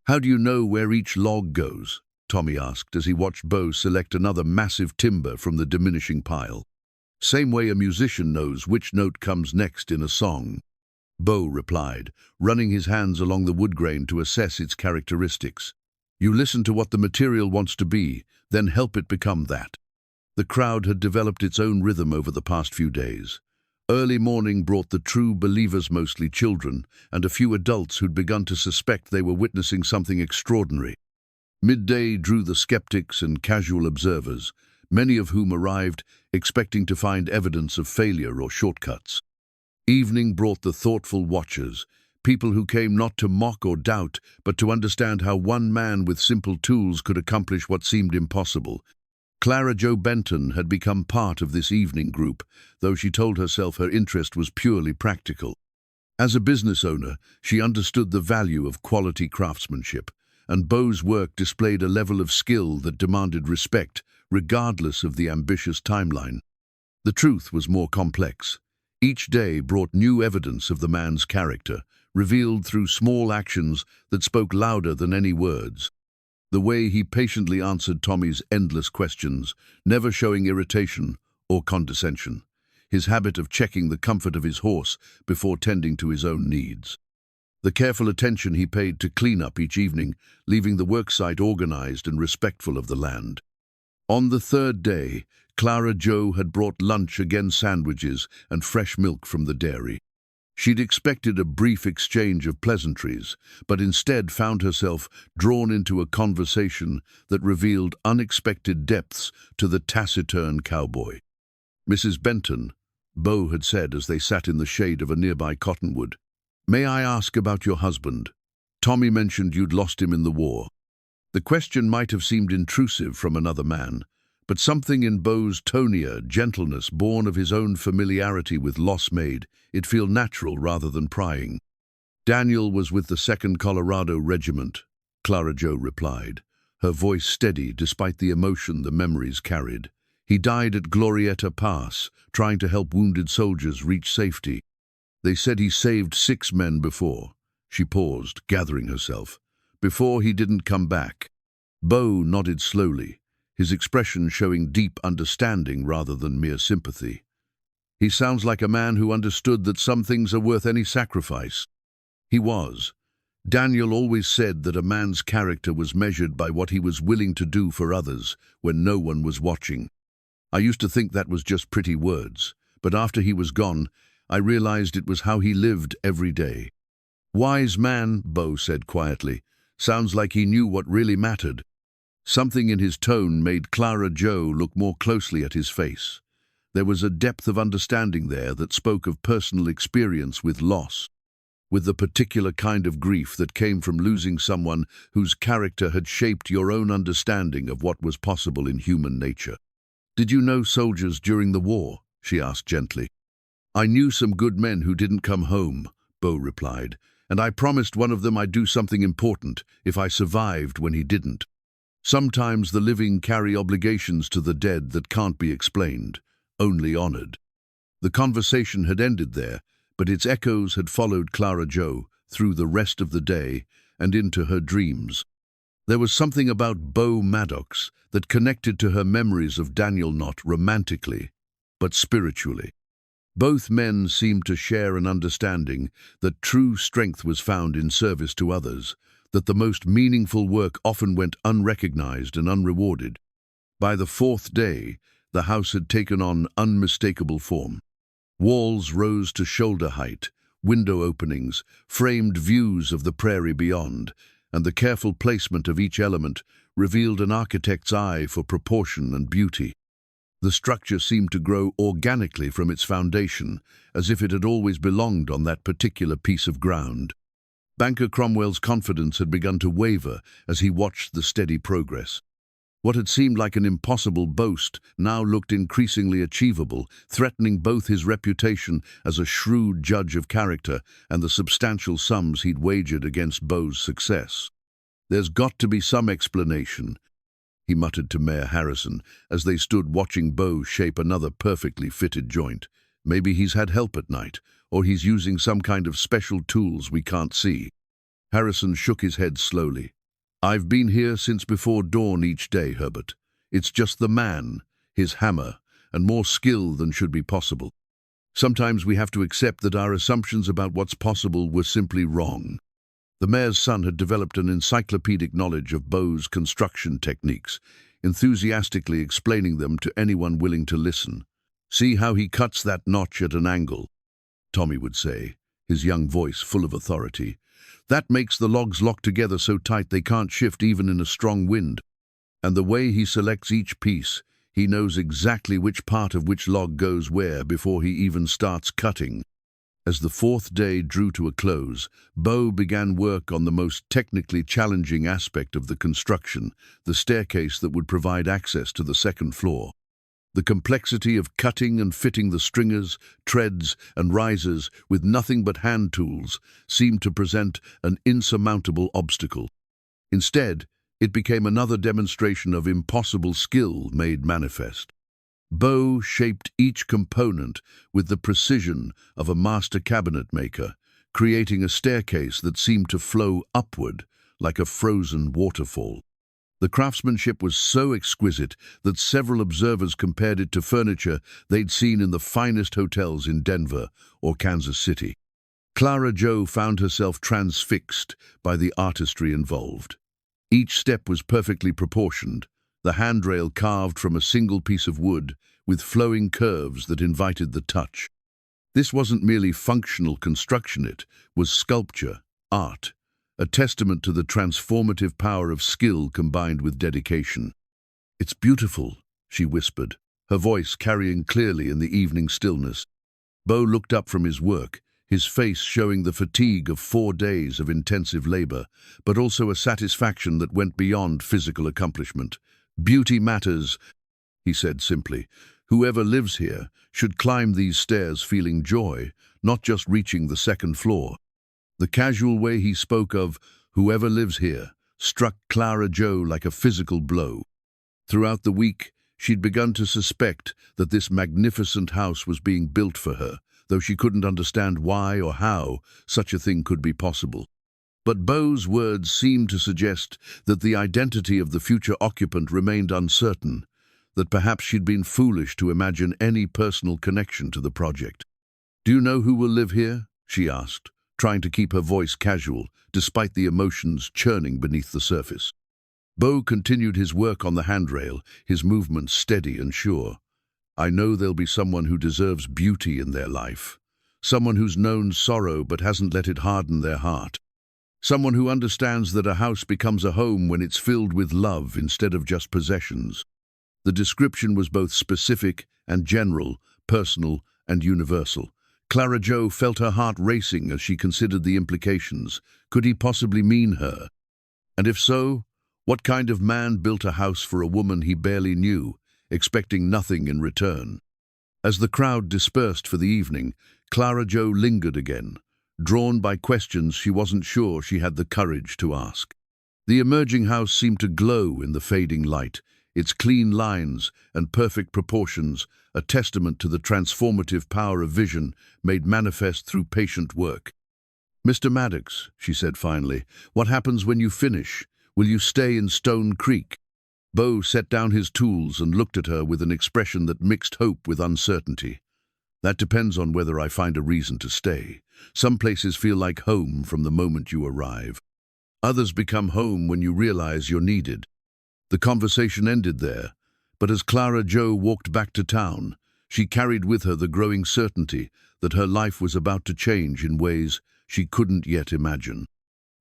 "How do you know where each log goes?" Tommy asked as he watched Beau select another massive timber from the diminishing pile. "Same way a musician knows which note comes next in a song," Beau replied, running his hands along the wood grain to assess its characteristics. "You listen to what the material wants to be, then help it become that." The crowd had developed its own rhythm over the past few days. Early morning brought the true believers, mostly children, and a few adults who'd begun to suspect they were witnessing something extraordinary. Midday drew the skeptics and casual observers, many of whom arrived expecting to find evidence of failure or shortcuts. Evening brought the thoughtful watchers, people who came not to mock or doubt, but to understand how one man with simple tools could accomplish what seemed impossible. Clara Joe Benton had become part of this evening group, though she told herself her interest was purely practical. As a business owner, she understood the value of quality craftsmanship, and Beau's work displayed a level of skill that demanded respect, regardless of the ambitious timeline. The truth was more complex. Each day brought new evidence of the man's character, revealed through small actions that spoke louder than any words. The way he patiently answered Tommy's endless questions, never showing irritation or condescension. His habit of checking the comfort of his horse before tending to his own needs. The careful attention he paid to clean up each evening, leaving the worksite organized and respectful of the land. On the third day, Clara Joe had brought lunch, again sandwiches and fresh milk from the dairy. She'd expected a brief exchange of pleasantries, but instead found herself drawn into a conversation that revealed unexpected depths to the taciturn cowboy. "Mrs. Benton," Beau had said as they sat in the shade of a nearby cottonwood, "may I ask about your husband? Tommy mentioned you'd lost him in the war." The question might have seemed intrusive from another man, but something in Beau's tonier gentleness, born of his own familiarity with loss, made it feel natural rather than prying. "Daniel was with the 2nd Colorado Regiment," Clara Joe replied, her voice steady despite the emotion the memories carried. "He died at Glorieta Pass, trying to help wounded soldiers reach safety. They said he saved 6 men before." She paused, gathering herself. "Before he didn't come back." Beau nodded slowly, his expression showing deep understanding rather than mere sympathy. "He sounds like a man who understood that some things are worth any sacrifice." He was. Daniel always said that a man's character was measured by what he was willing to do for others when no one was watching. I used to think that was just pretty words, but after he was gone, I realized it was how he lived every day. "Wise man," Beau said quietly. "Sounds like he knew what really mattered." Something in his tone made Clara Joe look more closely at his face. There was a depth of understanding there that spoke of personal experience with loss, with the particular kind of grief that came from losing someone whose character had shaped your own understanding of what was possible in human nature. "Did you know soldiers during the war?" she asked gently. "I knew some good men who didn't come home," Beau replied, "and I promised one of them I'd do something important if I survived when he didn't. Sometimes the living carry obligations to the dead that can't be explained, only honored." The conversation had ended there, but its echoes had followed Clara Joe through the rest of the day and into her dreams. There was something about Beau Maddox that connected to her memories of Daniel not romantically, but spiritually. Both men seemed to share an understanding that true strength was found in service to others, that the most meaningful work often went unrecognized and unrewarded. By the fourth day, the house had taken on unmistakable form. Walls rose to shoulder height, window openings, framed views of the prairie beyond, and the careful placement of each element revealed an architect's eye for proportion and beauty. The structure seemed to grow organically from its foundation, as if it had always belonged on that particular piece of ground. Banker Cromwell's confidence had begun to waver as he watched the steady progress. What had seemed like an impossible boast now looked increasingly achievable, threatening both his reputation as a shrewd judge of character and the substantial sums he'd wagered against Beau's success. "There's got to be some explanation," he muttered to Mayor Harrison as they stood watching Beau shape another perfectly fitted joint. "Maybe he's had help at night, or he's using some kind of special tools we can't see." Harrison shook his head slowly. "I've been here since before dawn each day, Herbert. It's just the man, his hammer, and more skill than should be possible. Sometimes we have to accept that our assumptions about what's possible were simply wrong." The mayor's son had developed an encyclopedic knowledge of Beau's construction techniques, enthusiastically explaining them to anyone willing to listen. "See how he cuts that notch at an angle," Tommy would say, his young voice full of authority. "That makes the logs lock together so tight they can't shift even in a strong wind. And the way he selects each piece, he knows exactly which part of which log goes where before he even starts cutting." As the fourth day drew to a close, Beau began work on the most technically challenging aspect of the construction, the staircase that would provide access to the second floor. The complexity of cutting and fitting the stringers, treads, and risers with nothing but hand tools seemed to present an insurmountable obstacle. Instead, it became another demonstration of impossible skill made manifest. Beau shaped each component with the precision of a master cabinet maker, creating a staircase that seemed to flow upward like a frozen waterfall. The craftsmanship was so exquisite that several observers compared it to furniture they'd seen in the finest hotels in Denver or Kansas City. Clara Joe found herself transfixed by the artistry involved. Each step was perfectly proportioned, the handrail carved from a single piece of wood with flowing curves that invited the touch. This wasn't merely functional construction, it was sculpture, art, a testament to the transformative power of skill combined with dedication. "It's beautiful," she whispered, her voice carrying clearly in the evening stillness. Beau looked up from his work, his face showing the fatigue of 4 days of intensive labor, but also a satisfaction that went beyond physical accomplishment. "Beauty matters," he said simply. "Whoever lives here should climb these stairs feeling joy, not just reaching the second floor." The casual way he spoke of "whoever lives here" struck Clara Joe like a physical blow. Throughout the week, she'd begun to suspect that this magnificent house was being built for her, though she couldn't understand why or how such a thing could be possible. But Beau's words seemed to suggest that the identity of the future occupant remained uncertain, that perhaps she'd been foolish to imagine any personal connection to the project. "Do you know who will live here?" she asked, trying to keep her voice casual, despite the emotions churning beneath the surface. Beau continued his work on the handrail, his movements steady and sure. "I know there'll be someone who deserves beauty in their life. someone who's known sorrow but hasn't let it harden their heart. Someone who understands that a house becomes a home when it's filled with love instead of just possessions. The description was both specific and general, personal and universal. Clara Joe felt her heart racing as she considered the implications. Could he possibly mean her? And if so, what kind of man built a house for a woman he barely knew, expecting nothing in return? As the crowd dispersed for the evening, Clara Joe lingered again, drawn by questions she wasn't sure she had the courage to ask. The emerging house seemed to glow in the fading light, its clean lines and perfect proportions a testament to the transformative power of vision made manifest through patient work. "Mr. Maddox," she said finally, "what happens when you finish? Will you stay in Stone Creek?" Beau set down his tools and looked at her with an expression that mixed hope with uncertainty. "That depends on whether I find a reason to stay. Some places feel like home from the moment you arrive. Others become home when you realize you're needed." The conversation ended there, but as Clara Joe walked back to town, she carried with her the growing certainty that her life was about to change in ways she couldn't yet imagine.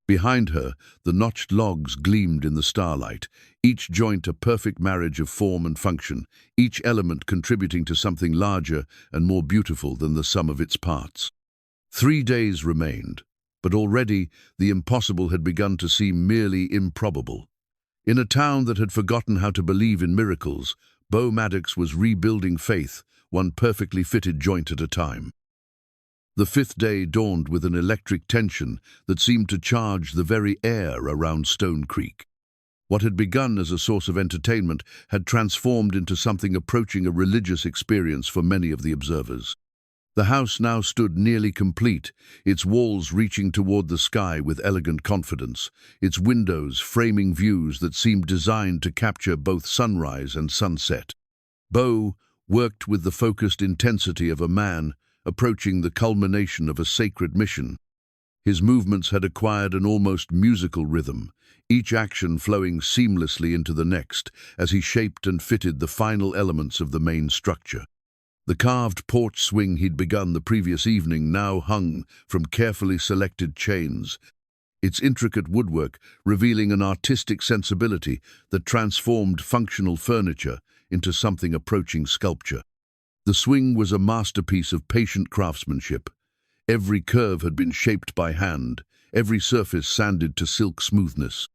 Behind her, the notched logs gleamed in the starlight, each joint a perfect marriage of form and function, each element contributing to something larger and more beautiful than the sum of its parts. 3 days remained, but already the impossible had begun to seem merely improbable. In a town that had forgotten how to believe in miracles, Beau Maddox was rebuilding faith, one perfectly fitted joint at a time. The 5th day dawned with an electric tension that seemed to charge the very air around Stone Creek. What had begun as a source of entertainment had transformed into something approaching a religious experience for many of the observers. The house now stood nearly complete, its walls reaching toward the sky with elegant confidence, its windows framing views that seemed designed to capture both sunrise and sunset. Beau worked with the focused intensity of a man approaching the culmination of a sacred mission. His movements had acquired an almost musical rhythm, each action flowing seamlessly into the next as he shaped and fitted the final elements of the main structure. The carved porch swing he'd begun the previous evening now hung from carefully selected chains, its intricate woodwork revealing an artistic sensibility that transformed functional furniture into something approaching sculpture. The swing was a masterpiece of patient craftsmanship. Every curve had been shaped by hand, every surface sanded to silk smoothness.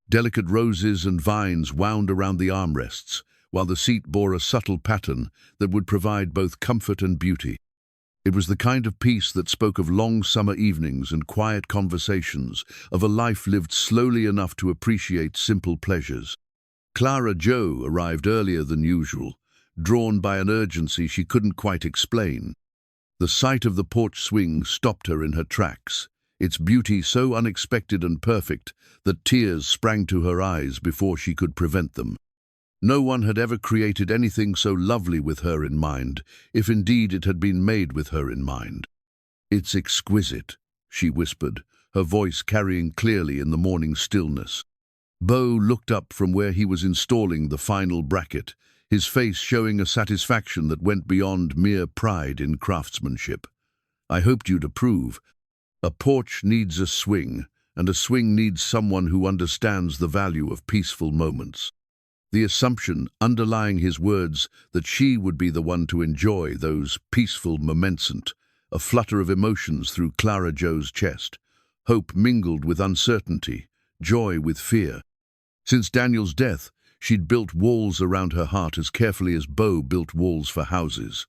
Delicate roses and vines wound around the armrests, while the seat bore a subtle pattern that would provide both comfort and beauty. It was the kind of piece that spoke of long summer evenings and quiet conversations, of a life lived slowly enough to appreciate simple pleasures. Clara Joe arrived earlier than usual, drawn by an urgency she couldn't quite explain. The sight of the porch swing stopped her in her tracks, its beauty so unexpected and perfect that tears sprang to her eyes before she could prevent them. No one had ever created anything so lovely with her in mind, if indeed it had been made with her in mind. "It's exquisite," she whispered, her voice carrying clearly in the morning stillness. Beau looked up from where he was installing the final bracket, his face showing a satisfaction that went beyond mere pride in craftsmanship. "I hoped you'd approve. A porch needs a swing, and a swing needs someone who understands the value of peaceful moments." The assumption underlying his words that she would be the one to enjoy those peaceful moments sent a flutter of emotions through Clara Joe's chest, hope mingled with uncertainty, joy with fear. Since Daniel's death, she'd built walls around her heart as carefully as Beau built walls for houses.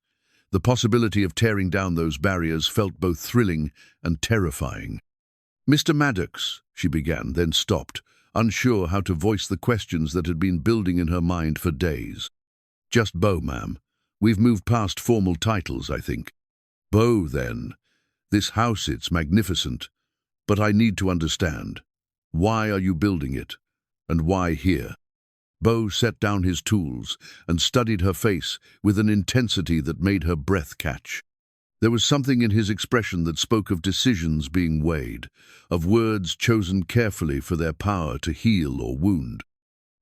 The possibility of tearing down those barriers felt both thrilling and terrifying. "Mr. Maddox," she began, then stopped, unsure how to voice the questions that had been building in her mind for days. "Just Beau, ma'am. We've moved past formal titles, I think." "Beau, then. This house, it's magnificent. But I need to understand. Why are you building it? And why here?" Beau set down his tools and studied her face with an intensity that made her breath catch. There was something in his expression that spoke of decisions being weighed, of words chosen carefully for their power to heal or wound.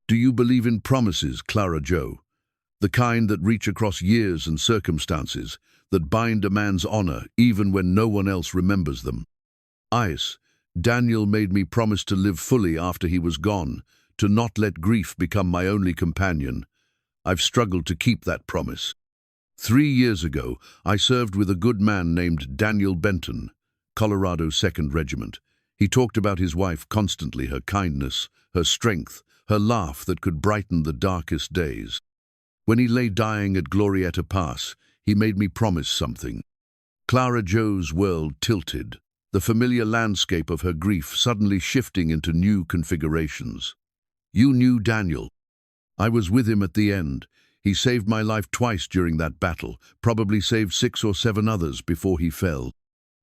"Do you believe in promises, Clara Joe? The kind that reach across years and circumstances, that bind a man's honor even when no one else remembers them. Daniel made me promise to live fully after he was gone, to not let grief become my only companion. I've struggled to keep that promise. 3 years ago, I served with a good man named Daniel Benton, Colorado 2nd Regiment. He talked about his wife constantly, her kindness, her strength, her laugh that could brighten the darkest days. When he lay dying at Glorieta Pass, he made me promise something. Clara Joe's world tilted, the familiar landscape of her grief suddenly shifting into new configurations. You knew Daniel. I was with him at the end. He saved my life twice during that battle, probably saved 6 or 7 others before he fell.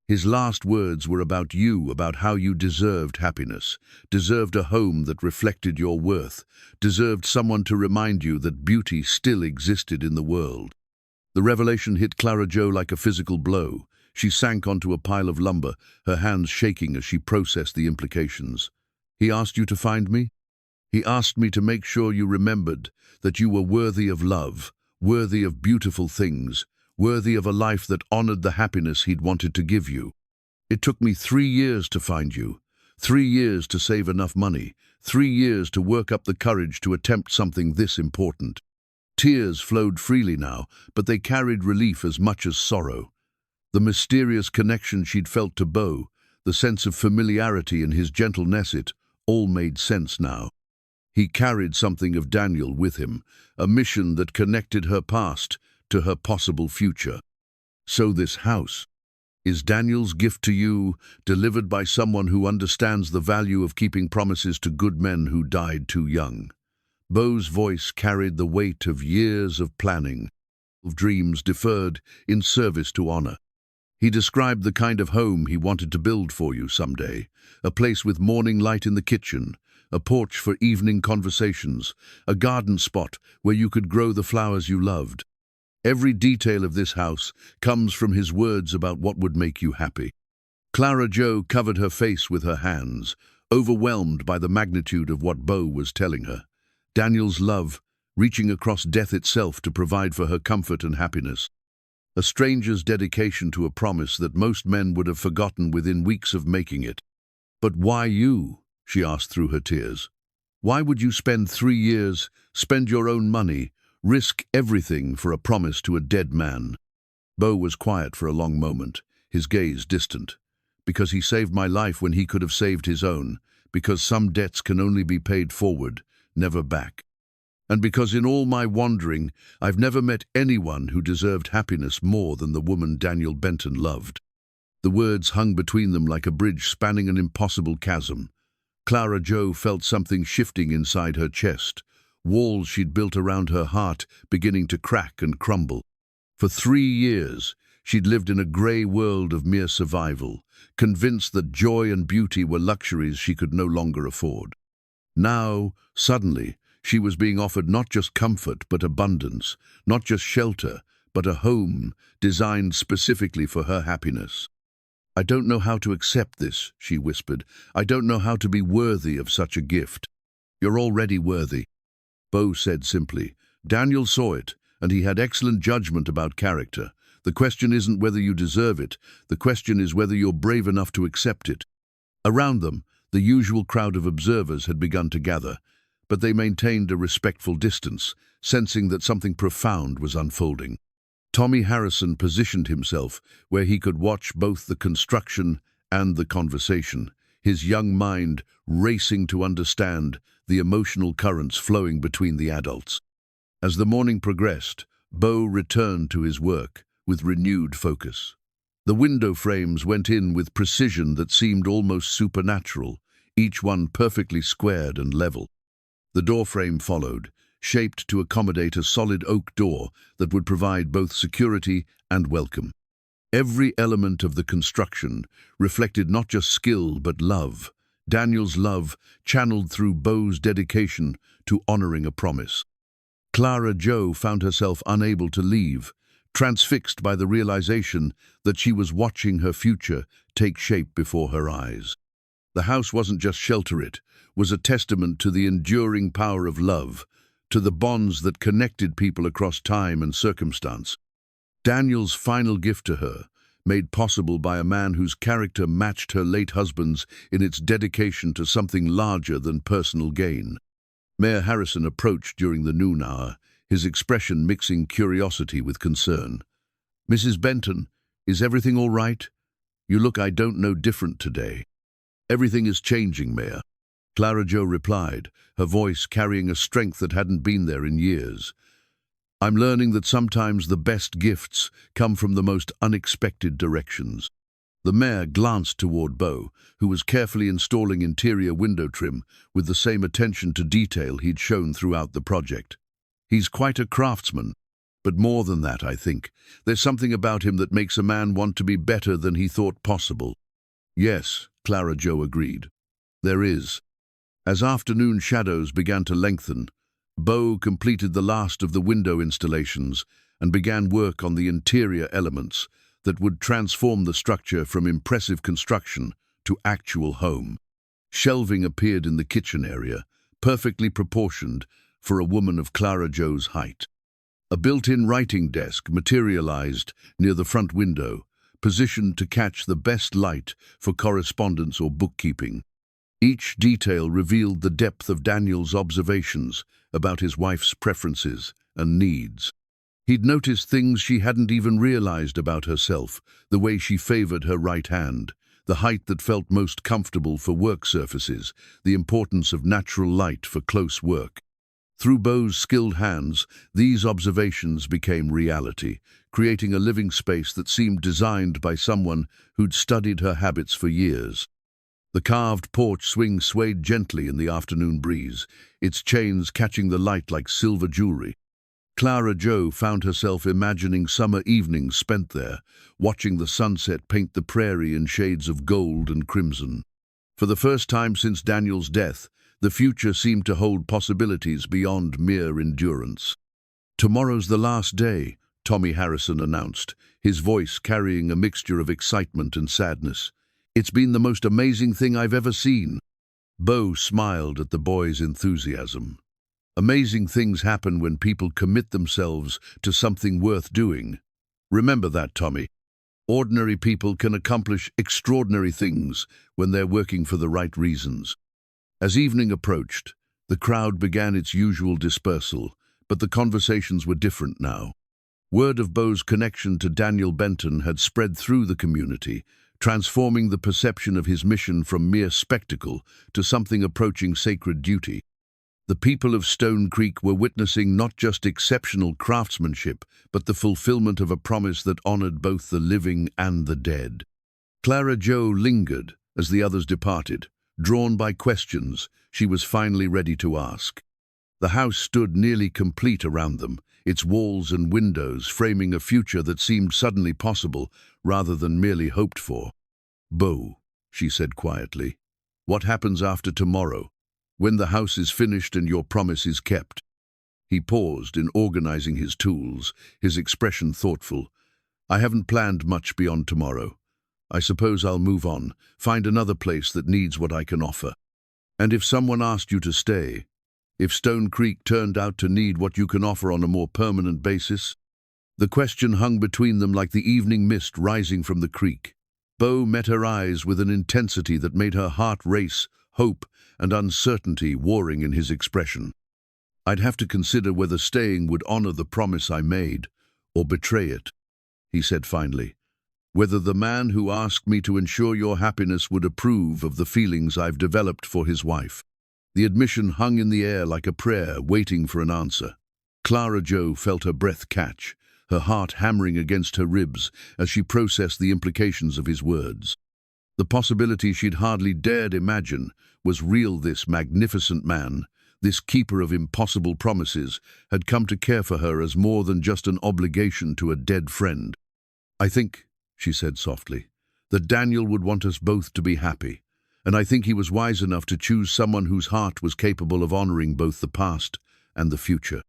His last words were about you, about how you deserved happiness, deserved a home that reflected your worth, deserved someone to remind you that beauty still existed in the world. The revelation hit Clara Joe like a physical blow. She sank onto a pile of lumber, her hands shaking as she processed the implications. He asked you to find me? He asked me to make sure you remembered that you were worthy of love, worthy of beautiful things, worthy of a life that honored the happiness he'd wanted to give you. It took me 3 years to find you, 3 years to save enough money, 3 years to work up the courage to attempt something this important. Tears flowed freely now, but they carried relief as much as sorrow. The mysterious connection she'd felt to Beau, the sense of familiarity in his gentleness, it all made sense now. He carried something of Daniel with him, a mission that connected her past to her possible future. So this house is Daniel's gift to you, delivered by someone who understands the value of keeping promises to good men who died too young. Beau's voice carried the weight of years of planning, of dreams deferred in service to honor. He described the kind of home he wanted to build for you someday, a place with morning light in the kitchen, a porch for evening conversations, a garden spot where you could grow the flowers you loved. Every detail of this house comes from his words about what would make you happy. Clara Joe covered her face with her hands, overwhelmed by the magnitude of what Beau was telling her. Daniel's love, reaching across death itself to provide for her comfort and happiness. A stranger's dedication to a promise that most men would have forgotten within weeks of making it. But why you? She asked through her tears. Why would you spend 3 years, spend your own money, risk everything for a promise to a dead man? Beau was quiet for a long moment, his gaze distant. Because he saved my life when he could have saved his own, because some debts can only be paid forward, never back. And because in all my wandering, I've never met anyone who deserved happiness more than the woman Daniel Benton loved. The words hung between them like a bridge spanning an impossible chasm. Clara Joe felt something shifting inside her chest, walls she'd built around her heart beginning to crack and crumble. For 3 years, she'd lived in a grey world of mere survival, convinced that joy and beauty were luxuries she could no longer afford. Now, suddenly, she was being offered not just comfort but abundance, not just shelter, but a home designed specifically for her happiness. I don't know how to accept this, she whispered. I don't know how to be worthy of such a gift. You're already worthy, Beau said simply. Daniel saw it, and he had excellent judgment about character. The question isn't whether you deserve it, the question is whether you're brave enough to accept it. Around them, the usual crowd of observers had begun to gather, but they maintained a respectful distance, sensing that something profound was unfolding. Tommy Harrison positioned himself where he could watch both the construction and the conversation, his young mind racing to understand the emotional currents flowing between the adults. As the morning progressed, Beau returned to his work with renewed focus. The window frames went in with precision that seemed almost supernatural, each one perfectly squared and level. The door frame followed, shaped to accommodate a solid oak door that would provide both security and welcome. Every element of the construction reflected not just skill but love, Daniel's love channeled through Beau's dedication to honoring a promise. Clara Joe found herself unable to leave, transfixed by the realization that she was watching her future take shape before her eyes. The house wasn't just shelter, it was a testament to the enduring power of love, to the bonds that connected people across time and circumstance. Daniel's final gift to her, made possible by a man whose character matched her late husband's in its dedication to something larger than personal gain. Mayor Harrison approached during the noon hour, his expression mixing curiosity with concern. "Mrs. Benton, is everything all right? You look I don't know different today." "Everything is changing, Mayor," Clara Joe replied, her voice carrying a strength that hadn't been there in years. "I'm learning that sometimes the best gifts come from the most unexpected directions." The mayor glanced toward Beau, who was carefully installing interior window trim with the same attention to detail he'd shown throughout the project. "He's quite a craftsman, but more than that, I think. There's something about him that makes a man want to be better than he thought possible." "Yes," Clara Joe agreed. "There is." As afternoon shadows began to lengthen, Beau completed the last of the window installations and began work on the interior elements that would transform the structure from impressive construction to actual home. Shelving appeared in the kitchen area, perfectly proportioned for a woman of Clara Joe's height. A built-in writing desk materialized near the front window, positioned to catch the best light for correspondence or bookkeeping. Each detail revealed the depth of Daniel's observations about his wife's preferences and needs. He'd noticed things she hadn't even realized about herself, the way she favored her right hand, the height that felt most comfortable for work surfaces, the importance of natural light for close work. Through Beau's skilled hands, these observations became reality, creating a living space that seemed designed by someone who'd studied her habits for years. The carved porch swing swayed gently in the afternoon breeze, its chains catching the light like silver jewelry. Clara Joe found herself imagining summer evenings spent there, watching the sunset paint the prairie in shades of gold and crimson. For the first time since Daniel's death, the future seemed to hold possibilities beyond mere endurance. "Tomorrow's the last day," Tommy Harrison announced, his voice carrying a mixture of excitement and sadness. "It's been the most amazing thing I've ever seen." Beau smiled at the boy's enthusiasm. "Amazing things happen when people commit themselves to something worth doing. Remember that, Tommy. Ordinary people can accomplish extraordinary things when they're working for the right reasons." As evening approached, the crowd began its usual dispersal, but the conversations were different now. Word of Beau's connection to Daniel Benton had spread through the community, transforming the perception of his mission from mere spectacle to something approaching sacred duty. The people of Stone Creek were witnessing not just exceptional craftsmanship, but the fulfillment of a promise that honored both the living and the dead. Clara Joe lingered as the others departed, drawn by questions she was finally ready to ask. The house stood nearly complete around them, its walls and windows framing a future that seemed suddenly possible rather than merely hoped for. "Beau," she said quietly, "what happens after tomorrow, when the house is finished and your promise is kept?" He paused in organizing his tools, his expression thoughtful. "I haven't planned much beyond tomorrow. I suppose I'll move on, find another place that needs what I can offer. And if someone asked you to stay, if Stone Creek turned out to need what you can offer on a more permanent basis?" The question hung between them like the evening mist rising from the creek. Beau met her eyes with an intensity that made her heart race, hope and uncertainty warring in his expression. "I'd have to consider whether staying would honor the promise I made, or betray it," he said finally. "Whether the man who asked me to ensure your happiness would approve of the feelings I've developed for his wife." The admission hung in the air like a prayer, waiting for an answer. Clara Joe felt her breath catch, her heart hammering against her ribs as she processed the implications of his words. The possibility she'd hardly dared imagine was real. This magnificent man, this keeper of impossible promises, had come to care for her as more than just an obligation to a dead friend. "I think," she said softly, "that Daniel would want us both to be happy, and I think he was wise enough to choose someone whose heart was capable of honoring both the past and the future."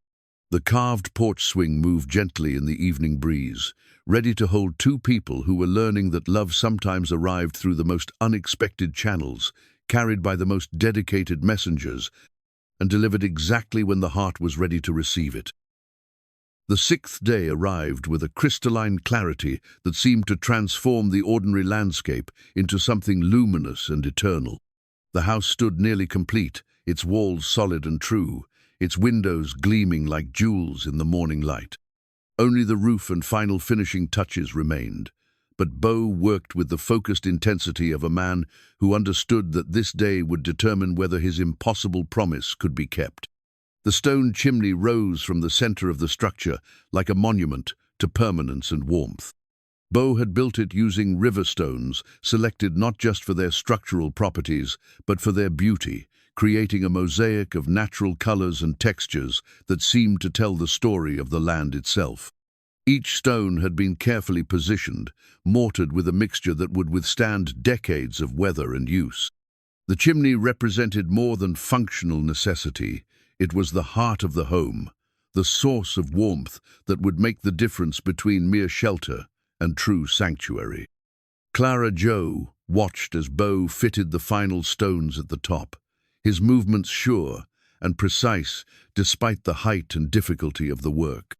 The carved porch swing moved gently in the evening breeze, ready to hold two people who were learning that love sometimes arrived through the most unexpected channels, carried by the most dedicated messengers, and delivered exactly when the heart was ready to receive it. The sixth day arrived with a crystalline clarity that seemed to transform the ordinary landscape into something luminous and eternal. The house stood nearly complete, its walls solid and true, its windows gleaming like jewels in the morning light. Only the roof and final finishing touches remained, but Beau worked with the focused intensity of a man who understood that this day would determine whether his impossible promise could be kept. The stone chimney rose from the center of the structure like a monument to permanence and warmth. Beau had built it using river stones, selected not just for their structural properties, but for their beauty, creating a mosaic of natural colors and textures that seemed to tell the story of the land itself. Each stone had been carefully positioned, mortared with a mixture that would withstand decades of weather and use. The chimney represented more than functional necessity. It was the heart of the home, the source of warmth that would make the difference between mere shelter and true sanctuary. Clara Joe watched as Beau fitted the final stones at the top, his movements sure and precise despite the height and difficulty of the work.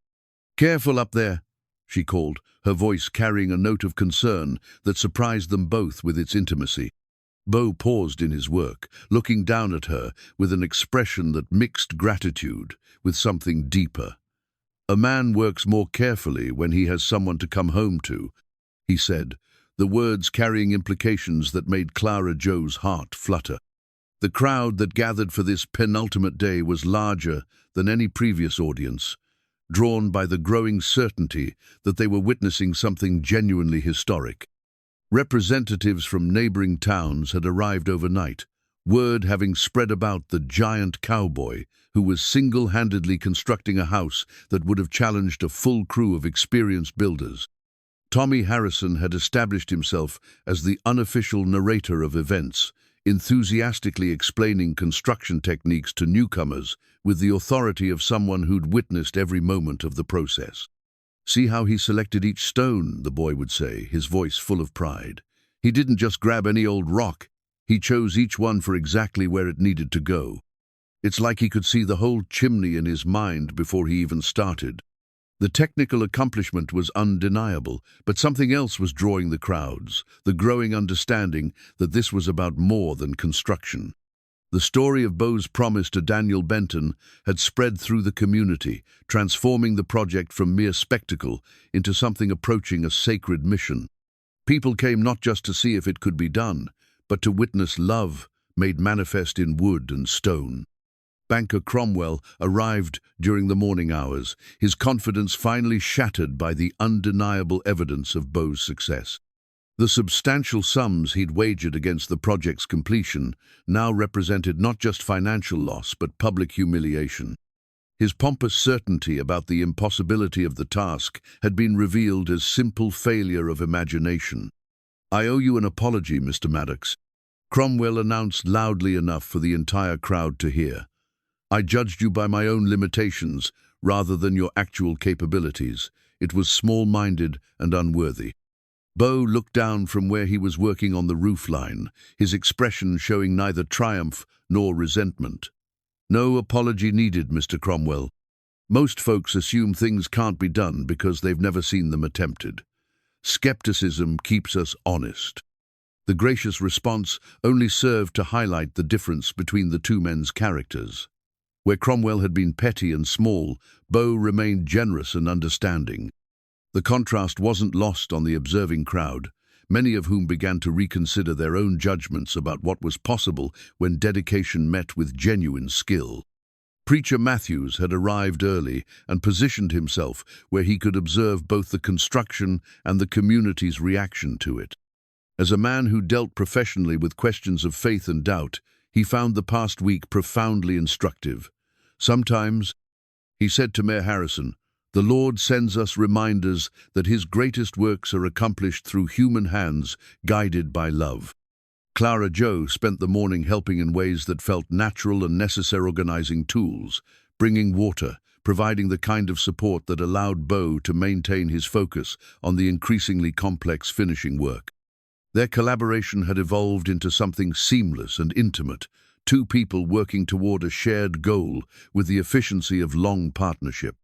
"Careful up there," she called, her voice carrying a note of concern that surprised them both with its intimacy. Beau paused in his work, looking down at her with an expression that mixed gratitude with something deeper. "A man works more carefully when he has someone to come home to," he said, the words carrying implications that made Clara Joe's heart flutter. The crowd that gathered for this penultimate day was larger than any previous audience, drawn by the growing certainty that they were witnessing something genuinely historic. Representatives from neighboring towns had arrived overnight, word having spread about the giant Cowboy, who was single-handedly constructing a house that would have challenged a full crew of experienced builders. Tommy Harrison had established himself as the unofficial narrator of events, enthusiastically explaining construction techniques to newcomers with the authority of someone who'd witnessed every moment of the process. "See how he selected each stone," the boy would say, his voice full of pride. "He didn't just grab any old rock. He chose each one for exactly where it needed to go. It's like he could see the whole chimney in his mind before he even started." The technical accomplishment was undeniable, but something else was drawing the crowds, the growing understanding that this was about more than construction. The story of Beau's promise to Daniel Benton had spread through the community, transforming the project from mere spectacle into something approaching a sacred mission. People came not just to see if it could be done, but to witness love made manifest in wood and stone. Banker Cromwell arrived during the morning hours, his confidence finally shattered by the undeniable evidence of Beau's success. The substantial sums he'd wagered against the project's completion now represented not just financial loss but public humiliation. His pompous certainty about the impossibility of the task had been revealed as simple failure of imagination. "I owe you an apology, Mr. Maddox," Cromwell announced loudly enough for the entire crowd to hear. "I judged you by my own limitations rather than your actual capabilities. It was small-minded and unworthy." Beau looked down from where he was working on the roofline, his expression showing neither triumph nor resentment. "No apology needed, Mr. Cromwell. Most folks assume things can't be done because they've never seen them attempted. Skepticism keeps us honest." The gracious response only served to highlight the difference between the two men's characters. Where Cromwell had been petty and small, Beau remained generous and understanding. The contrast wasn't lost on the observing crowd, many of whom began to reconsider their own judgments about what was possible when dedication met with genuine skill. Preacher Matthews had arrived early and positioned himself where he could observe both the construction and the community's reaction to it. As a man who dealt professionally with questions of faith and doubt, he found the past week profoundly instructive. "Sometimes," he said to Mayor Harrison, "the Lord sends us reminders that His greatest works are accomplished through human hands, guided by love." Clara Joe spent the morning helping in ways that felt natural and necessary, organizing tools, bringing water, providing the kind of support that allowed Beau to maintain his focus on the increasingly complex finishing work. Their collaboration had evolved into something seamless and intimate, two people working toward a shared goal with the efficiency of long partnership.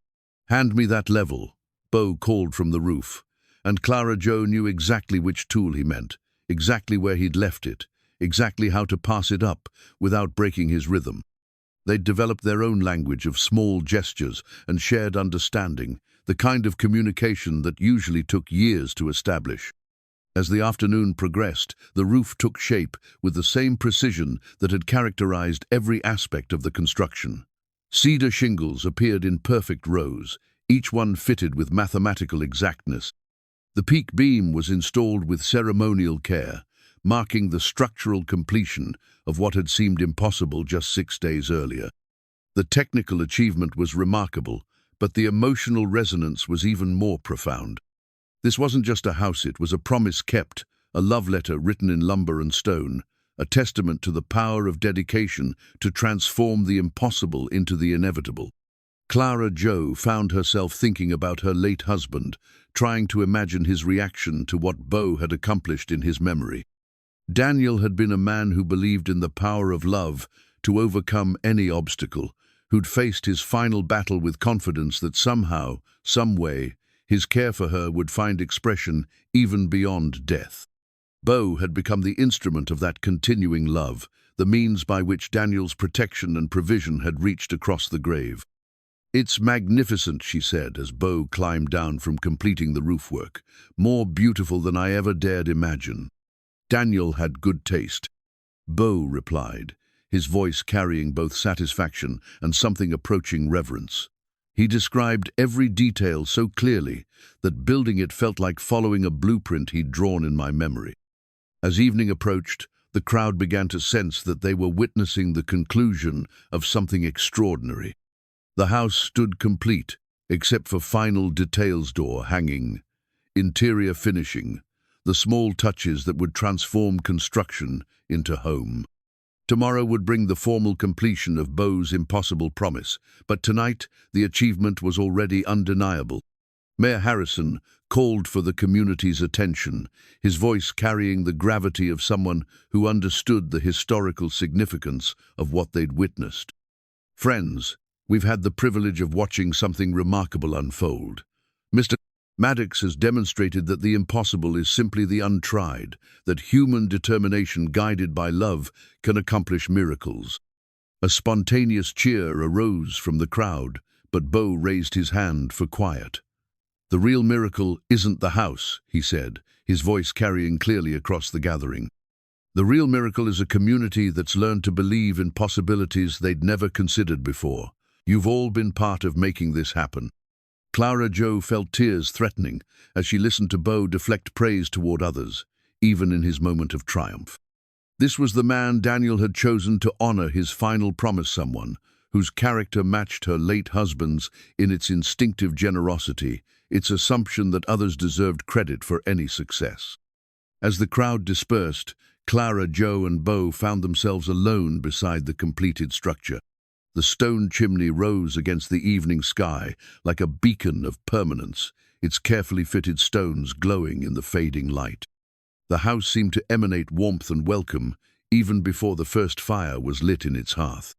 "Hand me that level," Beau called from the roof, and Clara Joe knew exactly which tool he meant, exactly where he'd left it, exactly how to pass it up without breaking his rhythm. They'd developed their own language of small gestures and shared understanding, the kind of communication that usually took years to establish. As the afternoon progressed, the roof took shape with the same precision that had characterized every aspect of the construction. Cedar shingles appeared in perfect rows, each one fitted with mathematical exactness. The peak beam was installed with ceremonial care, marking the structural completion of what had seemed impossible just 6 days earlier. The technical achievement was remarkable, but the emotional resonance was even more profound. This wasn't just a house, it was a promise kept, a love letter written in lumber and stone, a testament to the power of dedication to transform the impossible into the inevitable. Clara Joe found herself thinking about her late husband, trying to imagine his reaction to what Beau had accomplished in his memory. Daniel had been a man who believed in the power of love to overcome any obstacle, who'd faced his final battle with confidence that somehow, some way, his care for her would find expression even beyond death. Beau had become the instrument of that continuing love, the means by which Daniel's protection and provision had reached across the grave. "It's magnificent," she said as Beau climbed down from completing the roof work. "More beautiful than I ever dared imagine." Daniel had good taste. Beau replied, his voice carrying both satisfaction and something approaching reverence. He described every detail so clearly that building it felt like following a blueprint he'd drawn in my memory. As evening approached, the crowd began to sense that they were witnessing the conclusion of something extraordinary. The house stood complete, except for final details, door hanging, interior finishing, the small touches that would transform construction into home. Tomorrow would bring the formal completion of Beau's impossible promise, but tonight the achievement was already undeniable. Mayor Harrison called for the community's attention, his voice carrying the gravity of someone who understood the historical significance of what they'd witnessed. "Friends, we've had the privilege of watching something remarkable unfold. Mr. Maddox has demonstrated that the impossible is simply the untried, that human determination guided by love can accomplish miracles." A spontaneous cheer arose from the crowd, but Beau raised his hand for quiet. "The real miracle isn't the house," he said, his voice carrying clearly across the gathering. "The real miracle is a community that's learned to believe in possibilities they'd never considered before. You've all been part of making this happen." Clara Joe felt tears threatening as she listened to Beau deflect praise toward others, even in his moment of triumph. This was the man Daniel had chosen to honor his final promise, someone whose character matched her late husband's in its instinctive generosity, its assumption that others deserved credit for any success. As the crowd dispersed, Clara Joe and Beau found themselves alone beside the completed structure. The stone chimney rose against the evening sky like a beacon of permanence, its carefully fitted stones glowing in the fading light. The house seemed to emanate warmth and welcome even before the first fire was lit in its hearth.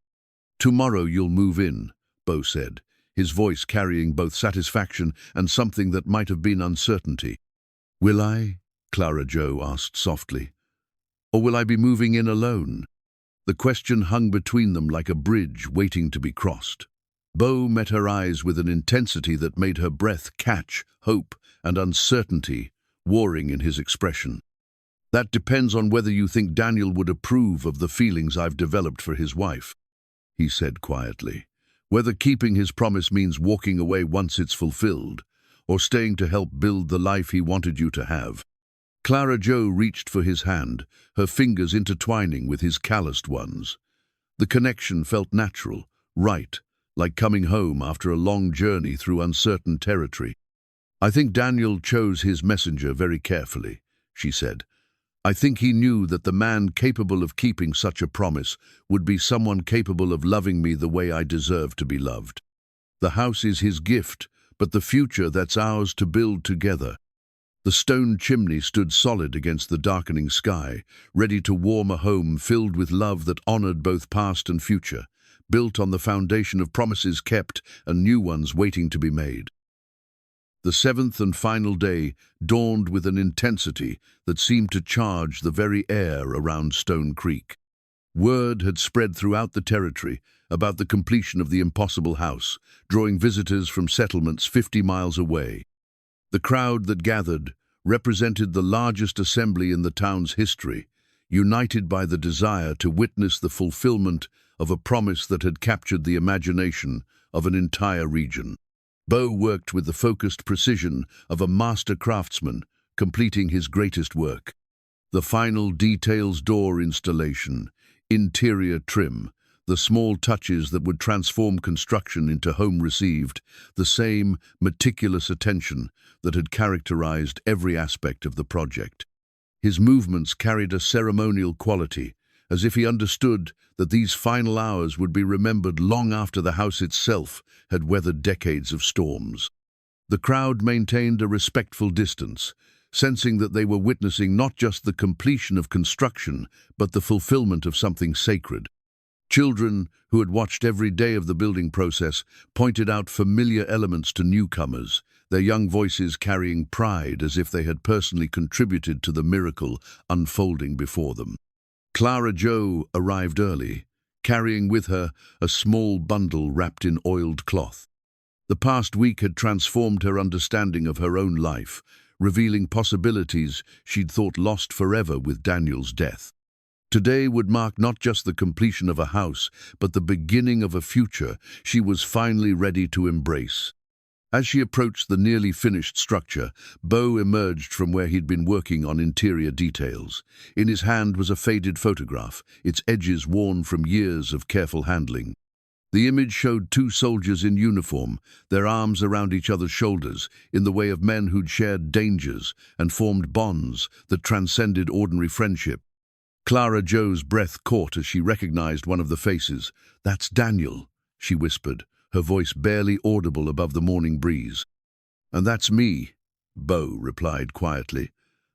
"Tomorrow you'll move in," Beau said, his voice carrying both satisfaction and something that might have been uncertainty. "Will I?" Clara Joe asked softly. "Or will I be moving in alone?" The question hung between them like a bridge waiting to be crossed. Beau met her eyes with an intensity that made her breath catch, hope and uncertainty warring in his expression. "That depends on whether you think Daniel would approve of the feelings I've developed for his wife," he said quietly. "Whether keeping his promise means walking away once it's fulfilled, or staying to help build the life he wanted you to have." Clara Joe reached for his hand, her fingers intertwining with his calloused ones. The connection felt natural, right, like coming home after a long journey through uncertain territory. "I think Daniel chose his messenger very carefully," she said. "I think he knew that the man capable of keeping such a promise would be someone capable of loving me the way I deserve to be loved. The house is his gift, but the future that's ours to build together." The stone chimney stood solid against the darkening sky, ready to warm a home filled with love that honored both past and future. built on the foundation of promises kept and new ones waiting to be made. The seventh and final day dawned with an intensity that seemed to charge the very air around Stone Creek. Word had spread throughout the territory about the completion of the impossible house, drawing visitors from settlements 50 miles away. The crowd that gathered represented the largest assembly in the town's history, united by the desire to witness the fulfillment of a promise that had captured the imagination of an entire region. Beau worked with the focused precision of a master craftsman, completing his greatest work. The final details: door installation, interior trim, the small touches that would transform construction into home received, the same meticulous attention that had characterized every aspect of the project. His movements carried a ceremonial quality, as if he understood that these final hours would be remembered long after the house itself had weathered decades of storms. The crowd maintained a respectful distance, sensing that they were witnessing not just the completion of construction, but the fulfillment of something sacred. Children, who had watched every day of the building process, pointed out familiar elements to newcomers, their young voices carrying pride as if they had personally contributed to the miracle unfolding before them. Clara Joe arrived early, carrying with her a small bundle wrapped in oiled cloth. The past week had transformed her understanding of her own life, revealing possibilities she'd thought lost forever with Daniel's death. Today would mark not just the completion of a house, but the beginning of a future she was finally ready to embrace. As she approached the nearly finished structure, Beau emerged from where he'd been working on interior details. In his hand was a faded photograph, its edges worn from years of careful handling. The image showed two soldiers in uniform, their arms around each other's shoulders, in the way of men who'd shared dangers and formed bonds that transcended ordinary friendship. Clara Joe's breath caught as she recognized one of the faces. "That's Daniel," she whispered, her voice barely audible above the morning breeze. "And that's me," Beau replied quietly.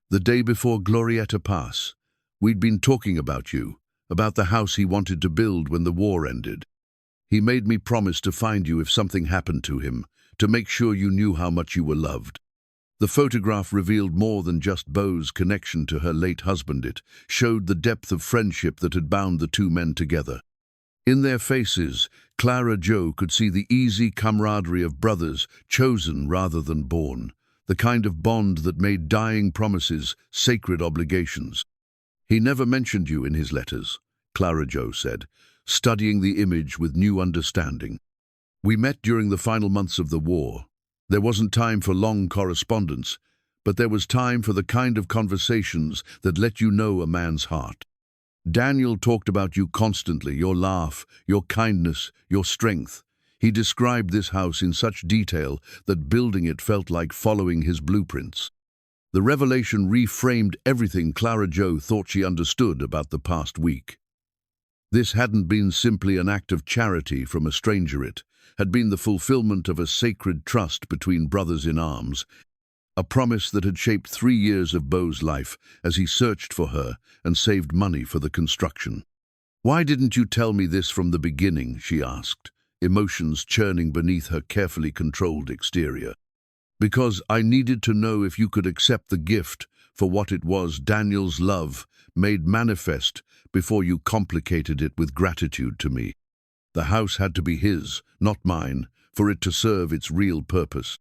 "The day before Glorietta Pass, we'd been talking about you, about the house he wanted to build when the war ended. He made me promise to find you if something happened to him, to make sure you knew how much you were loved." The photograph revealed more than just Beau's connection to her late husband. It showed the depth of friendship that had bound the two men together. In their faces, Clara Joe could see the easy camaraderie of brothers, chosen rather than born, the kind of bond that made dying promises sacred obligations. "He never mentioned you in his letters," Clara Joe said, studying the image with new understanding. "We met during the final months of the war. There wasn't time for long correspondence, but there was time for the kind of conversations that let you know a man's heart. Daniel talked about you constantly, your laugh, your kindness, your strength. He described this house in such detail that building it felt like following his blueprints." The revelation reframed everything Clara Joe thought she understood about the past week. This hadn't been simply an act of charity from a stranger. It had been the fulfillment of a sacred trust between brothers in arms, a promise that had shaped 3 years of Beau's life as he searched for her and saved money for the construction. "Why didn't you tell me this from the beginning?" she asked, emotions churning beneath her carefully controlled exterior. "Because I needed to know if you could accept the gift for what it was, Daniel's love, made manifest, before you complicated it with gratitude to me. The house had to be his, not mine, for it to serve its real purpose."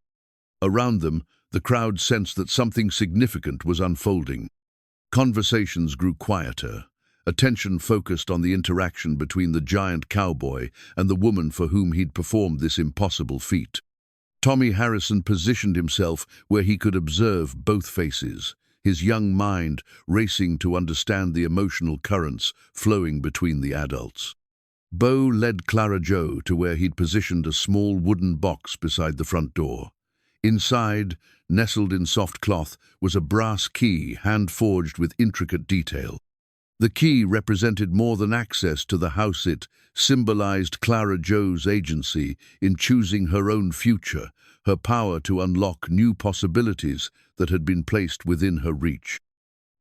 Around them, the crowd sensed that something significant was unfolding. Conversations grew quieter, attention focused on the interaction between the giant cowboy and the woman for whom he'd performed this impossible feat. Tommy Harrison positioned himself where he could observe both faces, his young mind racing to understand the emotional currents flowing between the adults. Beau led Clara Joe to where he'd positioned a small wooden box beside the front door. Inside, nestled in soft cloth, was a brass key hand-forged with intricate detail. The key represented more than access to the house. It symbolized Clara Joe's agency in choosing her own future, her power to unlock new possibilities that had been placed within her reach.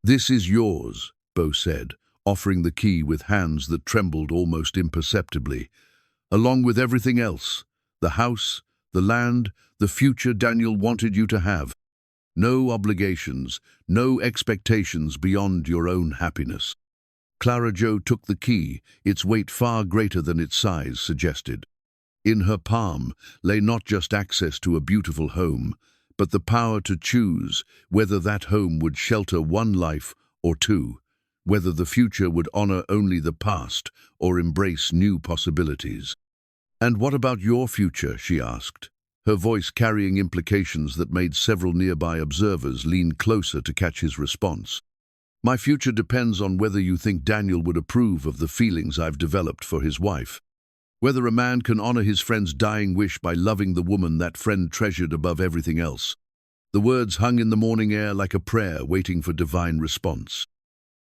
"This is yours," Beau said, offering the key with hands that trembled almost imperceptibly. along with everything else, the house, the land, the future Daniel wanted you to have. No obligations, no expectations beyond your own happiness. Clara Joe took the key, its weight far greater than its size suggested. In her palm lay not just access to a beautiful home, but the power to choose whether that home would shelter one life or two, whether the future would honor only the past or embrace new possibilities. "And what about your future?" she asked, her voice carrying implications that made several nearby observers lean closer to catch his response. "My future depends on whether you think Daniel would approve of the feelings I've developed for his wife. Whether a man can honor his friend's dying wish by loving the woman that friend treasured above everything else." The words hung in the morning air like a prayer waiting for divine response.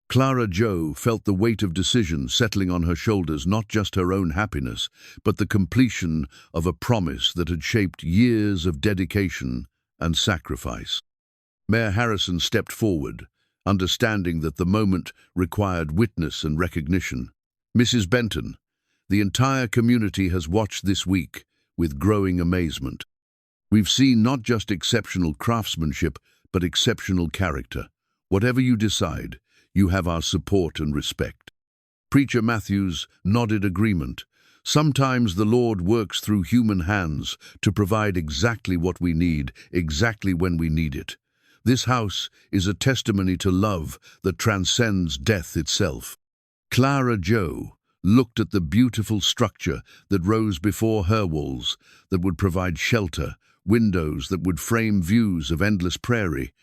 Clara Joe felt the weight of decision settling on her shoulders, not just her own happiness, but the completion of a promise that had shaped years of dedication and sacrifice. Mayor Harrison stepped forward, understanding that the moment required witness and recognition. "Mrs. Benton, the entire community has watched this week with growing amazement. We've seen not just exceptional craftsmanship, but exceptional character. Whatever you decide, you have our support and respect." Preacher Matthews nodded agreement. "Sometimes the Lord works through human hands to provide exactly what we need, exactly when we need it. This house is a testimony to love that transcends death itself." Clara Joe looked at the beautiful structure that rose before her walls, that would provide shelter, windows that would frame views of endless prairie,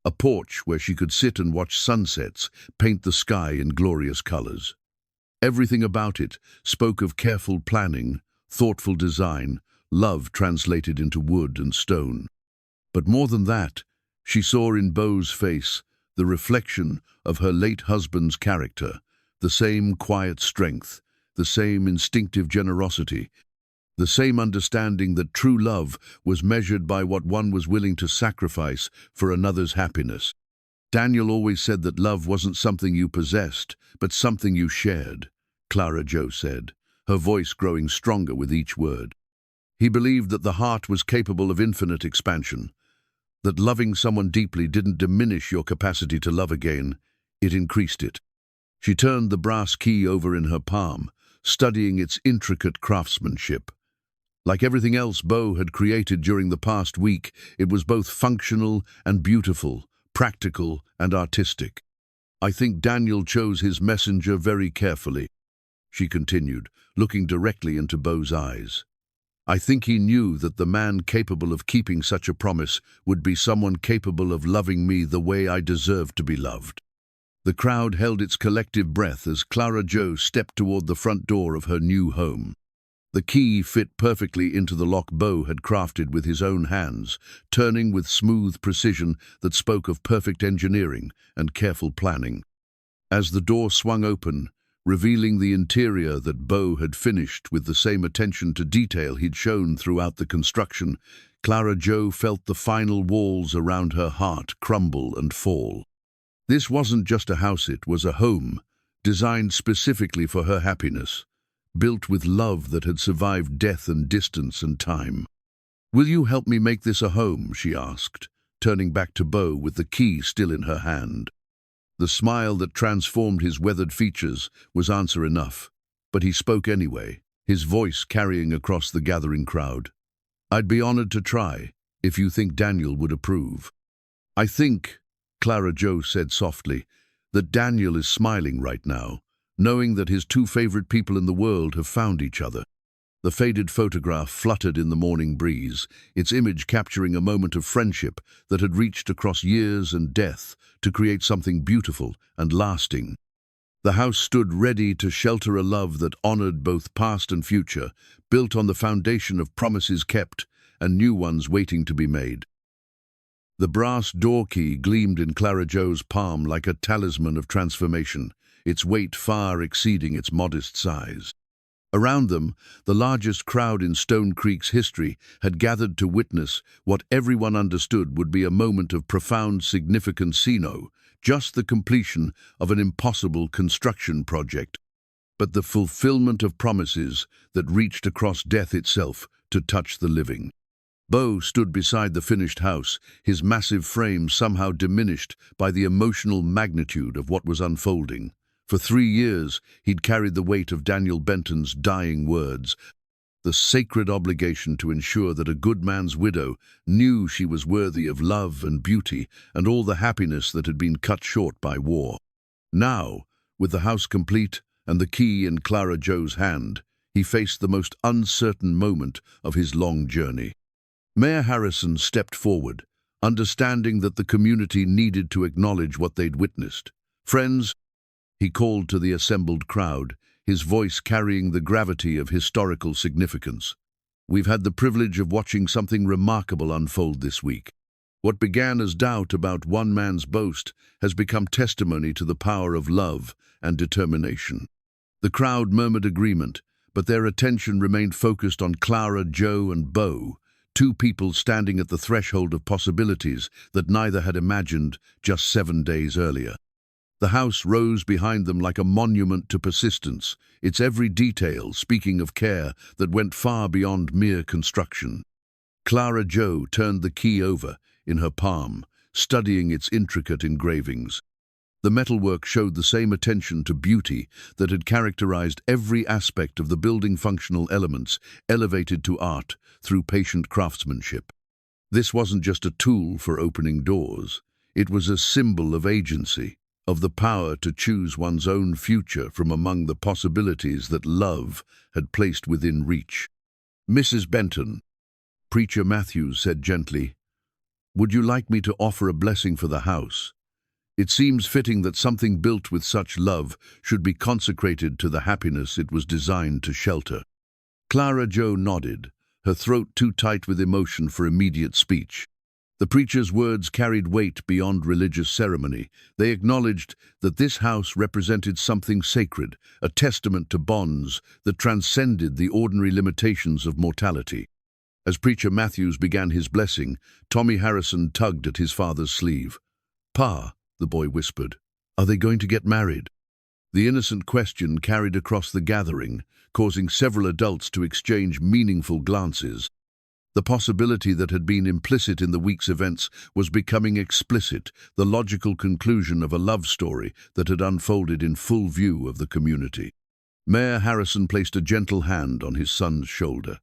a porch where she could sit and watch sunsets paint the sky in glorious colors. Everything about it spoke of careful planning, thoughtful design, love translated into wood and stone. But more than that, she saw in Beau's face the reflection of her late husband's character, the same quiet strength, the same instinctive generosity, the same understanding that true love was measured by what one was willing to sacrifice for another's happiness. "Daniel always said that love wasn't something you possessed, but something you shared," Clara Joe said, her voice growing stronger with each word. "He believed that the heart was capable of infinite expansion, that loving someone deeply didn't diminish your capacity to love again, it increased it." She turned the brass key over in her palm, studying its intricate craftsmanship. Like everything else Beau had created during the past week, it was both functional and beautiful, practical and artistic. "I think Daniel chose his messenger very carefully," she continued, looking directly into Beau's eyes. "I think he knew that the man capable of keeping such a promise would be someone capable of loving me the way I deserved to be loved." The crowd held its collective breath as Clara Joe stepped toward the front door of her new home. The key fit perfectly into the lock Beau had crafted with his own hands, turning with smooth precision that spoke of perfect engineering and careful planning. As the door swung open, revealing the interior that Beau had finished with the same attention to detail he'd shown throughout the construction, Clara Joe felt the final walls around her heart crumble and fall. This wasn't just a house, it was a home, designed specifically for her happiness, built with love that had survived death and distance and time. "Will you help me make this a home?" she asked, turning back to Beau with the key still in her hand. The smile that transformed his weathered features was answer enough, but he spoke anyway, his voice carrying across the gathering crowd. "I'd be honored to try, if you think Daniel would approve." "I think," Clara Joe said softly, "that Daniel is smiling right now, knowing that his two favorite people in the world have found each other." The faded photograph fluttered in the morning breeze, its image capturing a moment of friendship that had reached across years and death to create something beautiful and lasting. The house stood ready to shelter a love that honored both past and future, built on the foundation of promises kept and new ones waiting to be made. The brass door key gleamed in Clara Joe's palm like a talisman of transformation, its weight far exceeding its modest size. Around them, the largest crowd in Stone Creek's history had gathered to witness what everyone understood would be a moment of profound significance, just the completion of an impossible construction project. but the fulfillment of promises that reached across death itself to touch the living. Beau stood beside the finished house, his massive frame somehow diminished by the emotional magnitude of what was unfolding. For 3 years, he'd carried the weight of Daniel Benton's dying words, the sacred obligation to ensure that a good man's widow knew she was worthy of love and beauty and all the happiness that had been cut short by war. Now, with the house complete and the key in Clara Joe's hand, he faced the most uncertain moment of his long journey. Mayor Harrison stepped forward, understanding that the community needed to acknowledge what they'd witnessed. "Friends," he called to the assembled crowd, his voice carrying the gravity of historical significance. "We've had the privilege of watching something remarkable unfold this week. What began as doubt about one man's boast has become testimony to the power of love and determination." The crowd murmured agreement, but their attention remained focused on Clara, Joe, and Beau, two people standing at the threshold of possibilities that neither had imagined just 7 days earlier. The house rose behind them like a monument to persistence, its every detail speaking of care that went far beyond mere construction. Clara Joe turned the key over in her palm, studying its intricate engravings. The metalwork showed the same attention to beauty that had characterized every aspect of the building, functional elements elevated to art through patient craftsmanship. This wasn't just a tool for opening doors. It was a symbol of agency, of the power to choose one's own future from among the possibilities that love had placed within reach. "Mrs. Benton," Preacher Matthews said gently, "would you like me to offer a blessing for the house? It seems fitting that something built with such love should be consecrated to the happiness it was designed to shelter." Clara Joe nodded, her throat too tight with emotion for immediate speech. The preacher's words carried weight beyond religious ceremony. They acknowledged that this house represented something sacred, a testament to bonds that transcended the ordinary limitations of mortality. As Preacher Matthews began his blessing, Tommy Harrison tugged at his father's sleeve. "Pa," the boy whispered, "are they going to get married?" The innocent question carried across the gathering, causing several adults to exchange meaningful glances. The possibility that had been implicit in the week's events was becoming explicit, the logical conclusion of a love story that had unfolded in full view of the community. Mayor Harrison placed a gentle hand on his son's shoulder.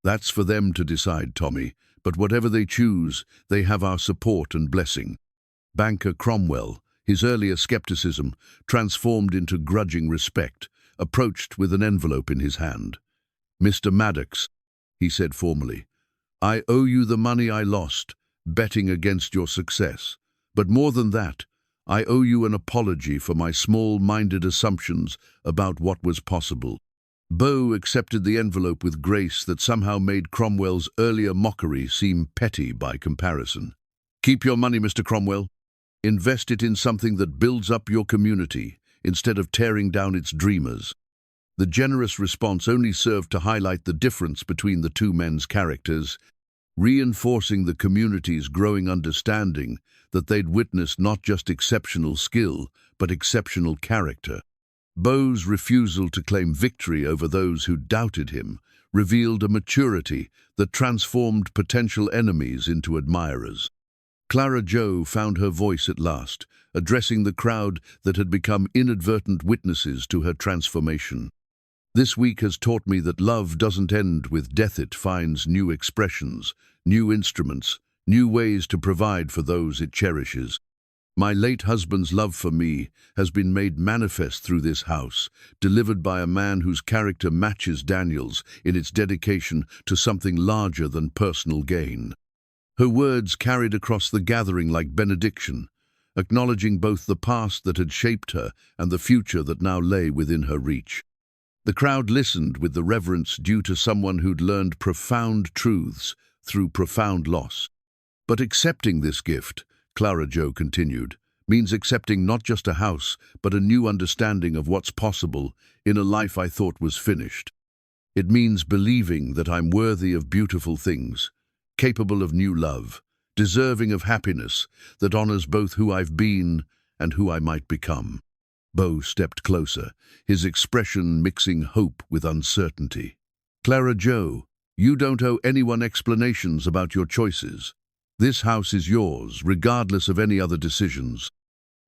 "That's for them to decide, Tommy, but whatever they choose, they have our support and blessing." Banker Cromwell, his earlier skepticism transformed into grudging respect, approached with an envelope in his hand. "Mr. Maddox," he said formally, "I owe you the money I lost, betting against your success. But more than that, I owe you an apology for my small-minded assumptions about what was possible." Beau accepted the envelope with grace that somehow made Cromwell's earlier mockery seem petty by comparison. "Keep your money, Mr. Cromwell. Invest it in something that builds up your community, instead of tearing down its dreamers." The generous response only served to highlight the difference between the two men's characters, reinforcing the community's growing understanding that they'd witnessed not just exceptional skill, but exceptional character. Beau's refusal to claim victory over those who doubted him revealed a maturity that transformed potential enemies into admirers. Clara Joe found her voice at last, addressing the crowd that had become inadvertent witnesses to her transformation. "This week has taught me that love doesn't end with death. It finds new expressions, new instruments, new ways to provide for those it cherishes. My late husband's love for me has been made manifest through this house, delivered by a man whose character matches Daniel's in its dedication to something larger than personal gain." Her words carried across the gathering like benediction, acknowledging both the past that had shaped her and the future that now lay within her reach. The crowd listened with the reverence due to someone who'd learned profound truths through profound loss. "But accepting this gift," Clara Joe continued, "means accepting not just a house, but a new understanding of what's possible in a life I thought was finished. It means believing that I'm worthy of beautiful things, capable of new love, deserving of happiness that honors both who I've been and who I might become." Beau stepped closer, his expression mixing hope with uncertainty. Clara Joe, you don't owe anyone explanations about your choices. This house is yours, regardless of any other decisions.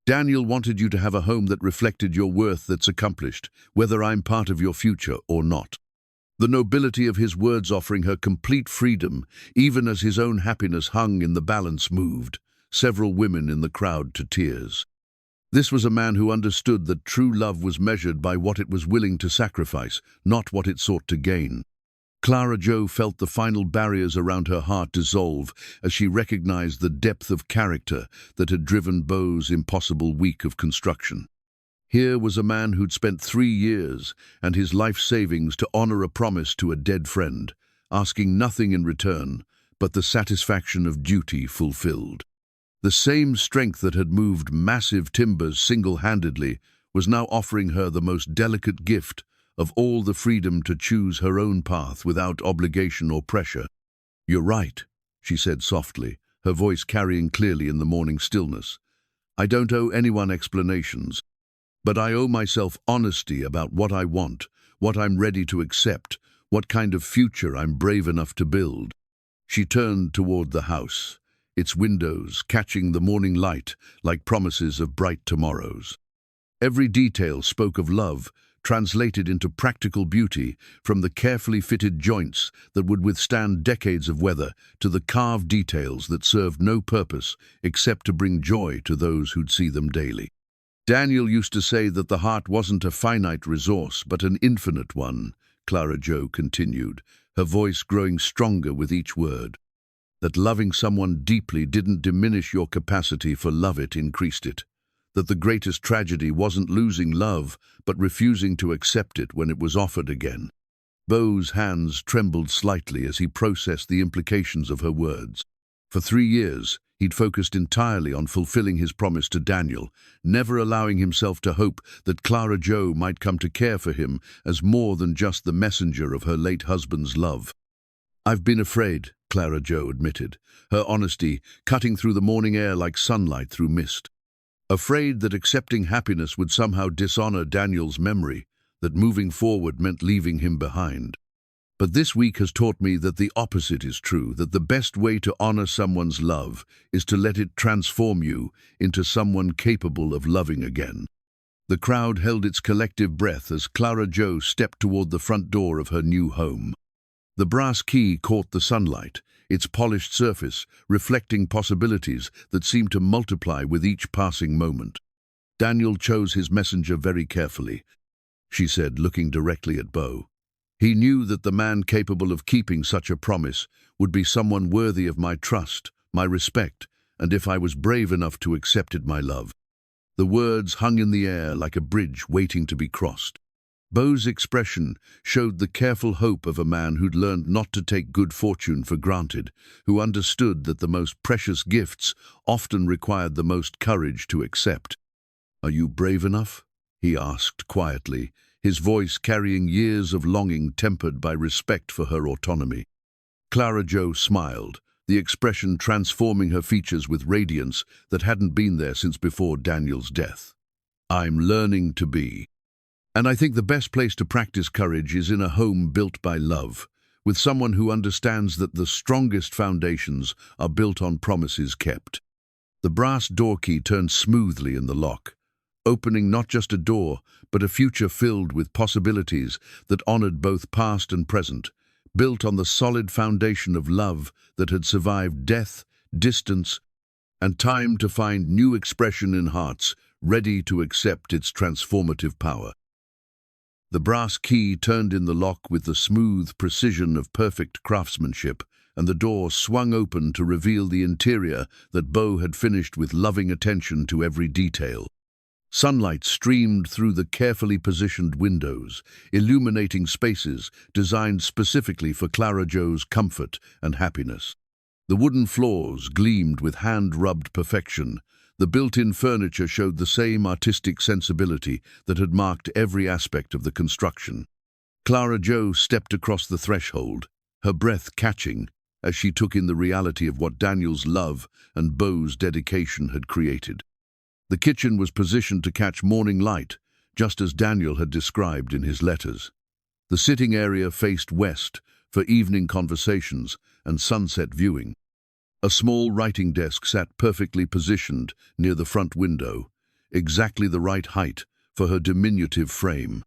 Daniel wanted you to have a home that reflected your worth, that's accomplished, whether I'm part of your future or not. The nobility of his words offering her complete freedom, even as his own happiness hung in the balance, moved several women in the crowd to tears. This was a man who understood that true love was measured by what it was willing to sacrifice, not what it sought to gain. Clara Joe felt the final barriers around her heart dissolve as she recognized the depth of character that had driven Beau's impossible week of construction. Here was a man who'd spent 3 years and his life savings to honor a promise to a dead friend, asking nothing in return but the satisfaction of duty fulfilled. The same strength that had moved massive timbers single-handedly was now offering her the most delicate gift of all, the freedom to choose her own path without obligation or pressure. "You're right," she said softly, her voice carrying clearly in the morning stillness. "I don't owe anyone explanations, but I owe myself honesty about what I want, what I'm ready to accept, what kind of future I'm brave enough to build." She turned toward the house, its windows catching the morning light like promises of bright tomorrows. Every detail spoke of love, translated into practical beauty, from the carefully fitted joints that would withstand decades of weather to the carved details that served no purpose except to bring joy to those who'd see them daily. Daniel used to say that the heart wasn't a finite resource, but an infinite one, Clara Joe continued, her voice growing stronger with each word. That loving someone deeply didn't diminish your capacity for love, it increased it. That the greatest tragedy wasn't losing love, but refusing to accept it when it was offered again. Beau's hands trembled slightly as he processed the implications of her words. For 3 years, he'd focused entirely on fulfilling his promise to Daniel, never allowing himself to hope that Clara Joe might come to care for him as more than just the messenger of her late husband's love. "I've been afraid," Clara Joe admitted, her honesty cutting through the morning air like sunlight through mist. Afraid that accepting happiness would somehow dishonor Daniel's memory, that moving forward meant leaving him behind. But this week has taught me that the opposite is true, that the best way to honor someone's love is to let it transform you into someone capable of loving again. The crowd held its collective breath as Clara Joe stepped toward the front door of her new home. The brass key caught the sunlight, its polished surface reflecting possibilities that seemed to multiply with each passing moment. "Daniel chose his messenger very carefully," she said, looking directly at Beau. "He knew that the man capable of keeping such a promise would be someone worthy of my trust, my respect, and if I was brave enough to accept it, my love." The words hung in the air like a bridge waiting to be crossed. Beau's expression showed the careful hope of a man who'd learned not to take good fortune for granted, who understood that the most precious gifts often required the most courage to accept. "Are you brave enough?" he asked quietly, his voice carrying years of longing tempered by respect for her autonomy. Clara Joe smiled, the expression transforming her features with radiance that hadn't been there since before Daniel's death. "I'm learning to be. And I think the best place to practice courage is in a home built by love, with someone who understands that the strongest foundations are built on promises kept." The brass door key turned smoothly in the lock, opening not just a door, but a future filled with possibilities that honored both past and present, built on the solid foundation of love that had survived death, distance, and time to find new expression in hearts ready to accept its transformative power. The brass key turned in the lock with the smooth precision of perfect craftsmanship, and the door swung open to reveal the interior that Beau had finished with loving attention to every detail. Sunlight streamed through the carefully positioned windows, illuminating spaces designed specifically for Clara Joe's comfort and happiness. The wooden floors gleamed with hand-rubbed perfection. The built-in furniture showed the same artistic sensibility that had marked every aspect of the construction. Clara Joe stepped across the threshold, her breath catching as she took in the reality of what Daniel's love and Beau's dedication had created. The kitchen was positioned to catch morning light, just as Daniel had described in his letters. The sitting area faced west for evening conversations and sunset viewing. A small writing desk sat perfectly positioned near the front window, exactly the right height for her diminutive frame.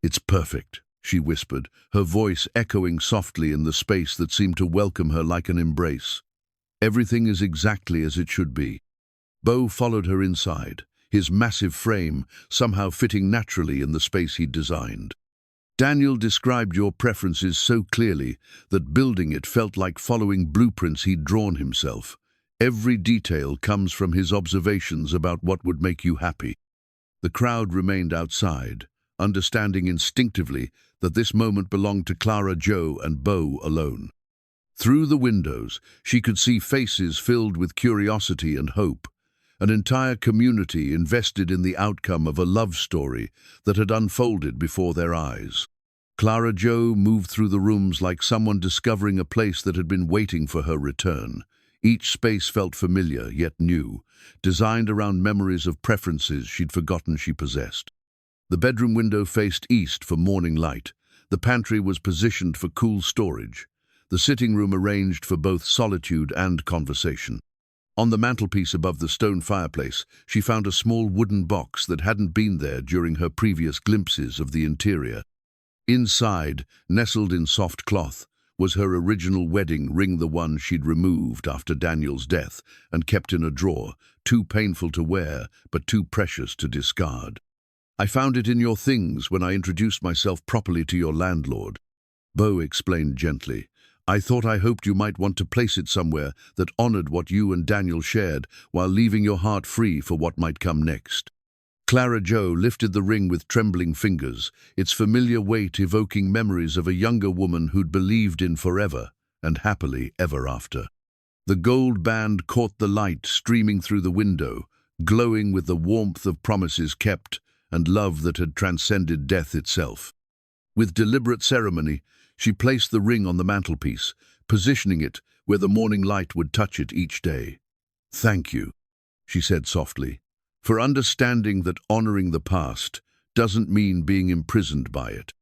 "It's perfect," she whispered, her voice echoing softly in the space that seemed to welcome her like an embrace. "Everything is exactly as it should be." Beau followed her inside, his massive frame somehow fitting naturally in the space he'd designed. "Daniel described your preferences so clearly that building it felt like following blueprints he'd drawn himself. Every detail comes from his observations about what would make you happy." The crowd remained outside, understanding instinctively that this moment belonged to Clara Joe and Beau alone. Through the windows, she could see faces filled with curiosity and hope, an entire community invested in the outcome of a love story that had unfolded before their eyes. Clara Joe moved through the rooms like someone discovering a place that had been waiting for her return. Each space felt familiar, yet new, designed around memories of preferences she'd forgotten she possessed. The bedroom window faced east for morning light. The pantry was positioned for cool storage. The sitting room arranged for both solitude and conversation. On the mantelpiece above the stone fireplace, she found a small wooden box that hadn't been there during her previous glimpses of the interior. Inside, nestled in soft cloth, was her original wedding ring, the one she'd removed after Daniel's death and kept in a drawer, too painful to wear but too precious to discard. "I found it in your things when I introduced myself properly to your landlord," Beau explained gently. "I hoped you might want to place it somewhere that honored what you and Daniel shared while leaving your heart free for what might come next." Clara Joe lifted the ring with trembling fingers, its familiar weight evoking memories of a younger woman who'd believed in forever and happily ever after. The gold band caught the light streaming through the window, glowing with the warmth of promises kept and love that had transcended death itself. With deliberate ceremony, she placed the ring on the mantelpiece, positioning it where the morning light would touch it each day. "Thank you," she said softly, "for understanding that honoring the past doesn't mean being imprisoned by it."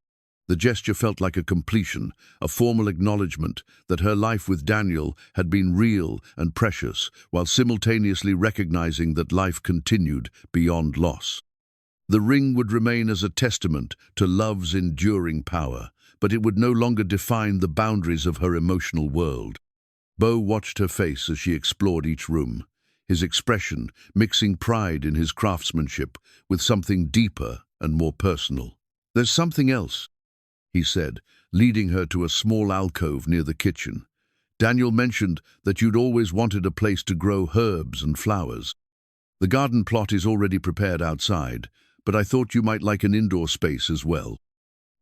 The gesture felt like a completion, a formal acknowledgement that her life with Daniel had been real and precious, while simultaneously recognizing that life continued beyond loss. The ring would remain as a testament to love's enduring power, but it would no longer define the boundaries of her emotional world. Beau watched her face as she explored each room, his expression mixing pride in his craftsmanship with something deeper and more personal. "There's something else," he said, leading her to a small alcove near the kitchen. "Daniel mentioned that you'd always wanted a place to grow herbs and flowers. The garden plot is already prepared outside, but I thought you might like an indoor space as well."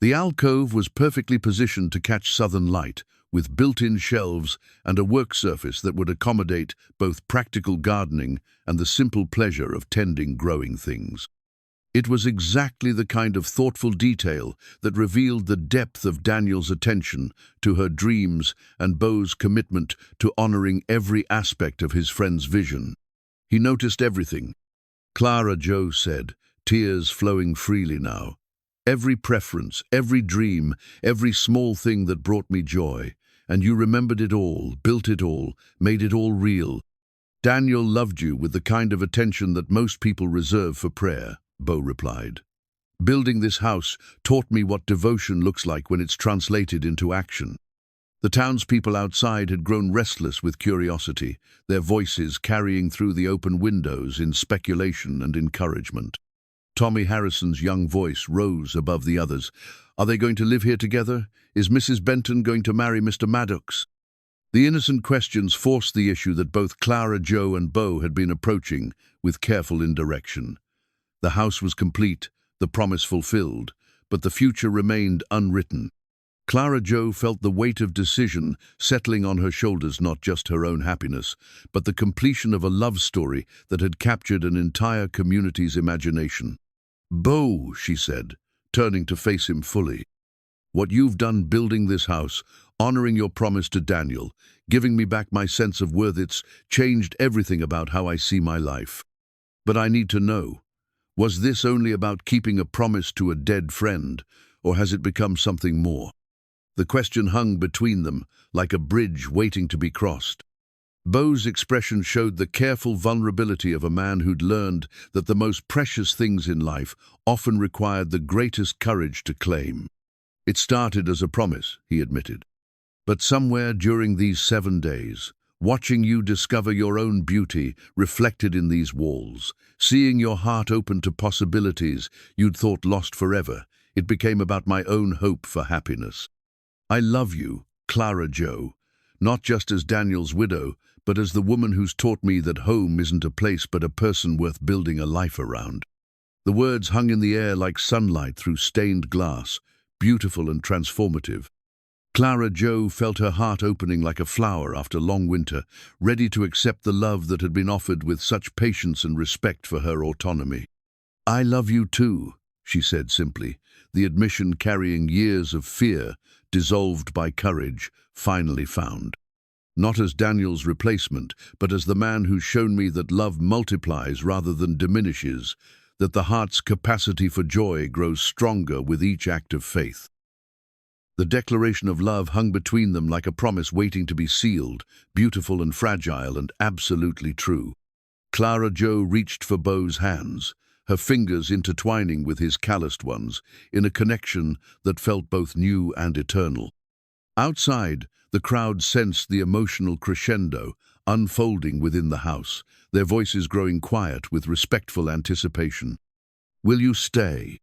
The alcove was perfectly positioned to catch southern light, with built-in shelves and a work surface that would accommodate both practical gardening and the simple pleasure of tending growing things. It was exactly the kind of thoughtful detail that revealed the depth of Daniel's attention to her dreams and Beau's commitment to honoring every aspect of his friend's vision. He noticed everything, Clara Joe said, tears flowing freely now. "Every preference, every dream, every small thing that brought me joy. And you remembered it all, built it all, made it all real. Daniel loved you with the kind of attention that most people reserve for prayer," Beau replied. "Building this house taught me what devotion looks like when it's translated into action." The townspeople outside had grown restless with curiosity, their voices carrying through the open windows in speculation and encouragement. Tommy Harrison's young voice rose above the others. "Are they going to live here together? Is Mrs. Benton going to marry Mr. Maddox?" The innocent questions forced the issue that both Clara Joe and Beau had been approaching with careful indirection. The house was complete, the promise fulfilled, but the future remained unwritten. Clara Joe felt the weight of decision settling on her shoulders, not just her own happiness, but the completion of a love story that had captured an entire community's imagination. "Beau," she said, turning to face him fully, "what you've done building this house, honoring your promise to Daniel, giving me back my sense of worth, it's changed everything about how I see my life." But I need to know, was this only about keeping a promise to a dead friend, or has it become something more? The question hung between them, like a bridge waiting to be crossed. Beau's expression showed the careful vulnerability of a man who'd learned that the most precious things in life often required the greatest courage to claim. It started as a promise, he admitted. But somewhere during these 7 days, watching you discover your own beauty reflected in these walls, seeing your heart open to possibilities you'd thought lost forever, it became about my own hope for happiness. I love you, Clara Joe, not just as Daniel's widow, but as the woman who's taught me that home isn't a place but a person worth building a life around. The words hung in the air like sunlight through stained glass, beautiful and transformative. Clara Joe felt her heart opening like a flower after long winter, ready to accept the love that had been offered with such patience and respect for her autonomy. I love you too, she said simply, the admission carrying years of fear, dissolved by courage, finally found. Not as Daniel's replacement, but as the man who's shown me that love multiplies rather than diminishes, that the heart's capacity for joy grows stronger with each act of faith. The declaration of love hung between them like a promise waiting to be sealed, beautiful and fragile and absolutely true. Clara Joe reached for Beau's hands, her fingers intertwining with his calloused ones, in a connection that felt both new and eternal. Outside, the crowd sensed the emotional crescendo unfolding within the house, their voices growing quiet with respectful anticipation. "Will you stay?"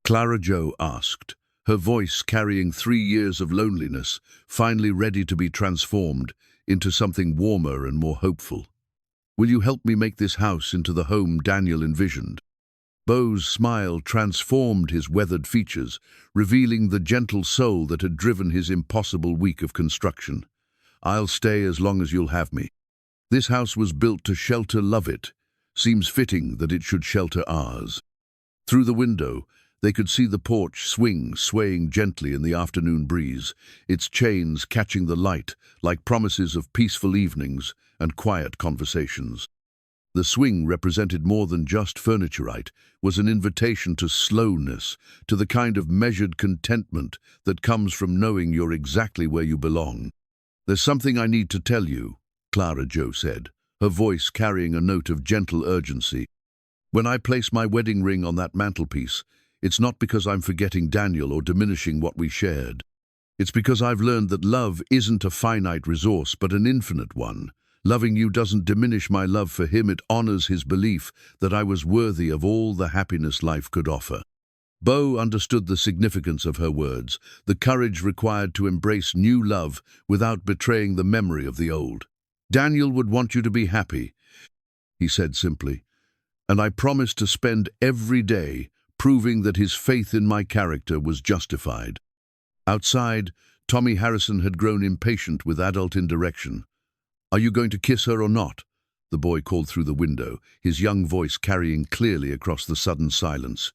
Clara Joe asked, her voice carrying 3 years of loneliness, finally ready to be transformed into something warmer and more hopeful. "Will you help me make this house into the home Daniel envisioned?" Beau's smile transformed his weathered features, revealing the gentle soul that had driven his impossible week of construction. "I'll stay as long as you'll have me. This house was built to shelter Lovett. Seems fitting that it should shelter ours." Through the window, they could see the porch swaying gently in the afternoon breeze, its chains catching the light like promises of peaceful evenings and quiet conversations. The swing represented more than just furniture, was an invitation to slowness, to the kind of measured contentment that comes from knowing you're exactly where you belong. "There's something I need to tell you," Clara Joe said, her voice carrying a note of gentle urgency. "When I place my wedding ring on that mantelpiece, it's not because I'm forgetting Daniel or diminishing what we shared. It's because I've learned that love isn't a finite resource but an infinite one. Loving you doesn't diminish my love for him, it honors his belief that I was worthy of all the happiness life could offer." Beau understood the significance of her words, the courage required to embrace new love without betraying the memory of the old. "Daniel would want you to be happy," he said simply, "and I promised to spend every day proving that his faith in my character was justified." Outside, Tommy Harrison had grown impatient with adult indirection. "Are you going to kiss her or not?" the boy called through the window, his young voice carrying clearly across the sudden silence.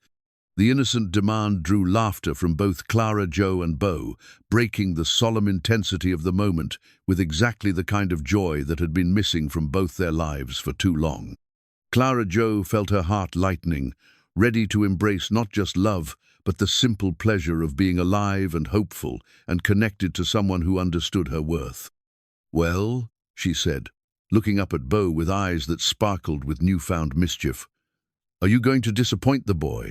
The innocent demand drew laughter from both Clara Joe and Beau, breaking the solemn intensity of the moment with exactly the kind of joy that had been missing from both their lives for too long. Clara Joe felt her heart lightening, ready to embrace not just love, but the simple pleasure of being alive and hopeful and connected to someone who understood her worth. "Well," she said, looking up at Beau with eyes that sparkled with newfound mischief, "are you going to disappoint the boy?"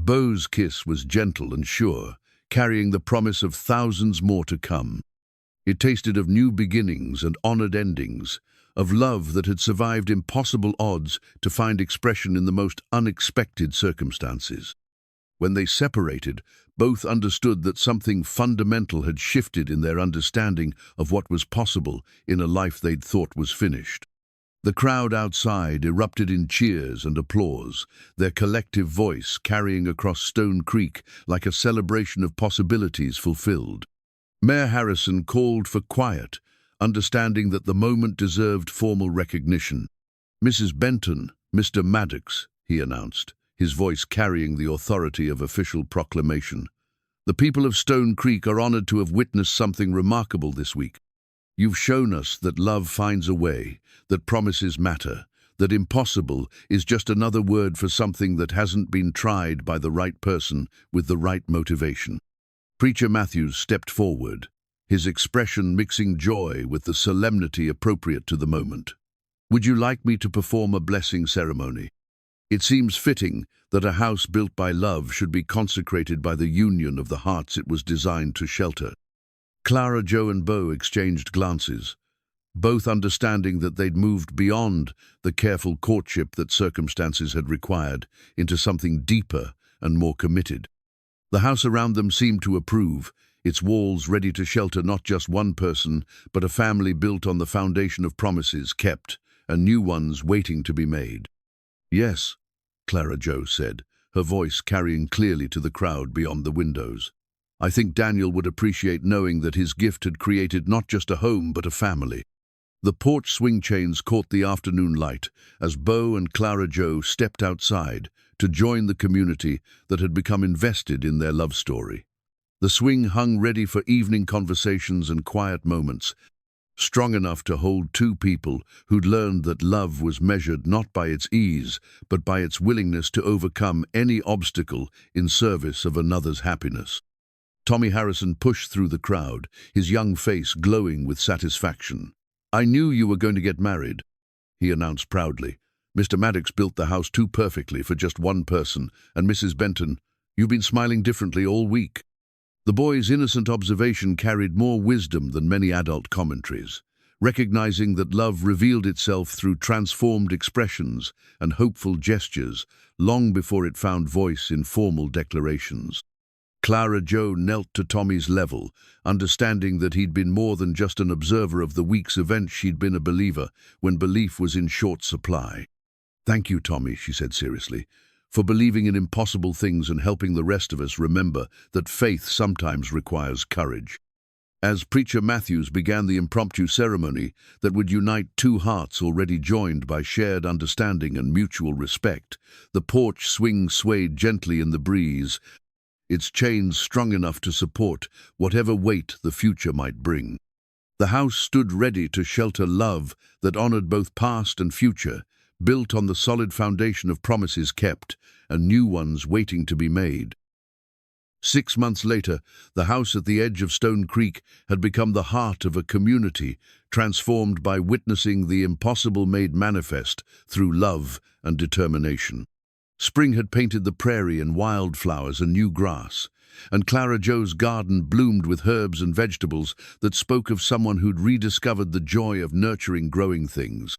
Beau's kiss was gentle and sure, carrying the promise of thousands more to come. It tasted of new beginnings and honored endings, of love that had survived impossible odds to find expression in the most unexpected circumstances. When they separated, both understood that something fundamental had shifted in their understanding of what was possible in a life they'd thought was finished. The crowd outside erupted in cheers and applause, their collective voice carrying across Stone Creek like a celebration of possibilities fulfilled. Mayor Harrison called for quiet, understanding that the moment deserved formal recognition. "Mrs. Benton, Mr. Maddox," he announced, his voice carrying the authority of official proclamation. "The people of Stone Creek are honored to have witnessed something remarkable this week. You've shown us that love finds a way, that promises matter, that impossible is just another word for something that hasn't been tried by the right person with the right motivation. Preacher Matthews stepped forward, his expression mixing joy with the solemnity appropriate to the moment. "Would you like me to perform a blessing ceremony? It seems fitting that a house built by love should be consecrated by the union of the hearts it was designed to shelter." Clara Joe and Beau exchanged glances, both understanding that they'd moved beyond the careful courtship that circumstances had required into something deeper and more committed. The house around them seemed to approve, its walls ready to shelter not just one person, but a family built on the foundation of promises kept and new ones waiting to be made. "Yes," Clara Joe said, her voice carrying clearly to the crowd beyond the windows. "I think Daniel would appreciate knowing that his gift had created not just a home but a family." The porch swing chains caught the afternoon light as Beau and Clara Joe stepped outside to join the community that had become invested in their love story. The swing hung ready for evening conversations and quiet moments, strong enough to hold two people who'd learned that love was measured not by its ease, but by its willingness to overcome any obstacle in service of another's happiness. Tommy Harrison pushed through the crowd, his young face glowing with satisfaction. "I knew you were going to get married," he announced proudly. "Mr. Maddox built the house too perfectly for just one person, and Mrs. Benton, you've been smiling differently all week." The boy's innocent observation carried more wisdom than many adult commentaries, recognizing that love revealed itself through transformed expressions and hopeful gestures long before it found voice in formal declarations. Clara Joe knelt to Tommy's level, understanding that he'd been more than just an observer of the week's events. She'd been a believer when belief was in short supply. "Thank you, Tommy," she said seriously, "for believing in impossible things and helping the rest of us remember that faith sometimes requires courage." As Preacher Matthews began the impromptu ceremony that would unite two hearts already joined by shared understanding and mutual respect, the porch swing swayed gently in the breeze, its chains strong enough to support whatever weight the future might bring. The house stood ready to shelter love that honored both past and future, built on the solid foundation of promises kept and new ones waiting to be made. 6 months later, the house at the edge of Stone Creek had become the heart of a community, transformed by witnessing the impossible made manifest through love and determination. Spring had painted the prairie in wildflowers and new grass, and Clara Joe's garden bloomed with herbs and vegetables that spoke of someone who'd rediscovered the joy of nurturing growing things.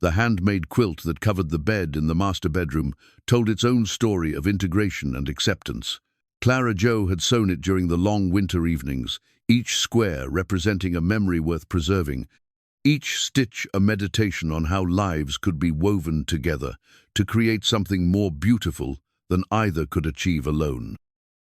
The handmade quilt that covered the bed in the master bedroom told its own story of integration and acceptance. Clara Joe had sewn it during the long winter evenings, each square representing a memory worth preserving, each stitch a meditation on how lives could be woven together to create something more beautiful than either could achieve alone.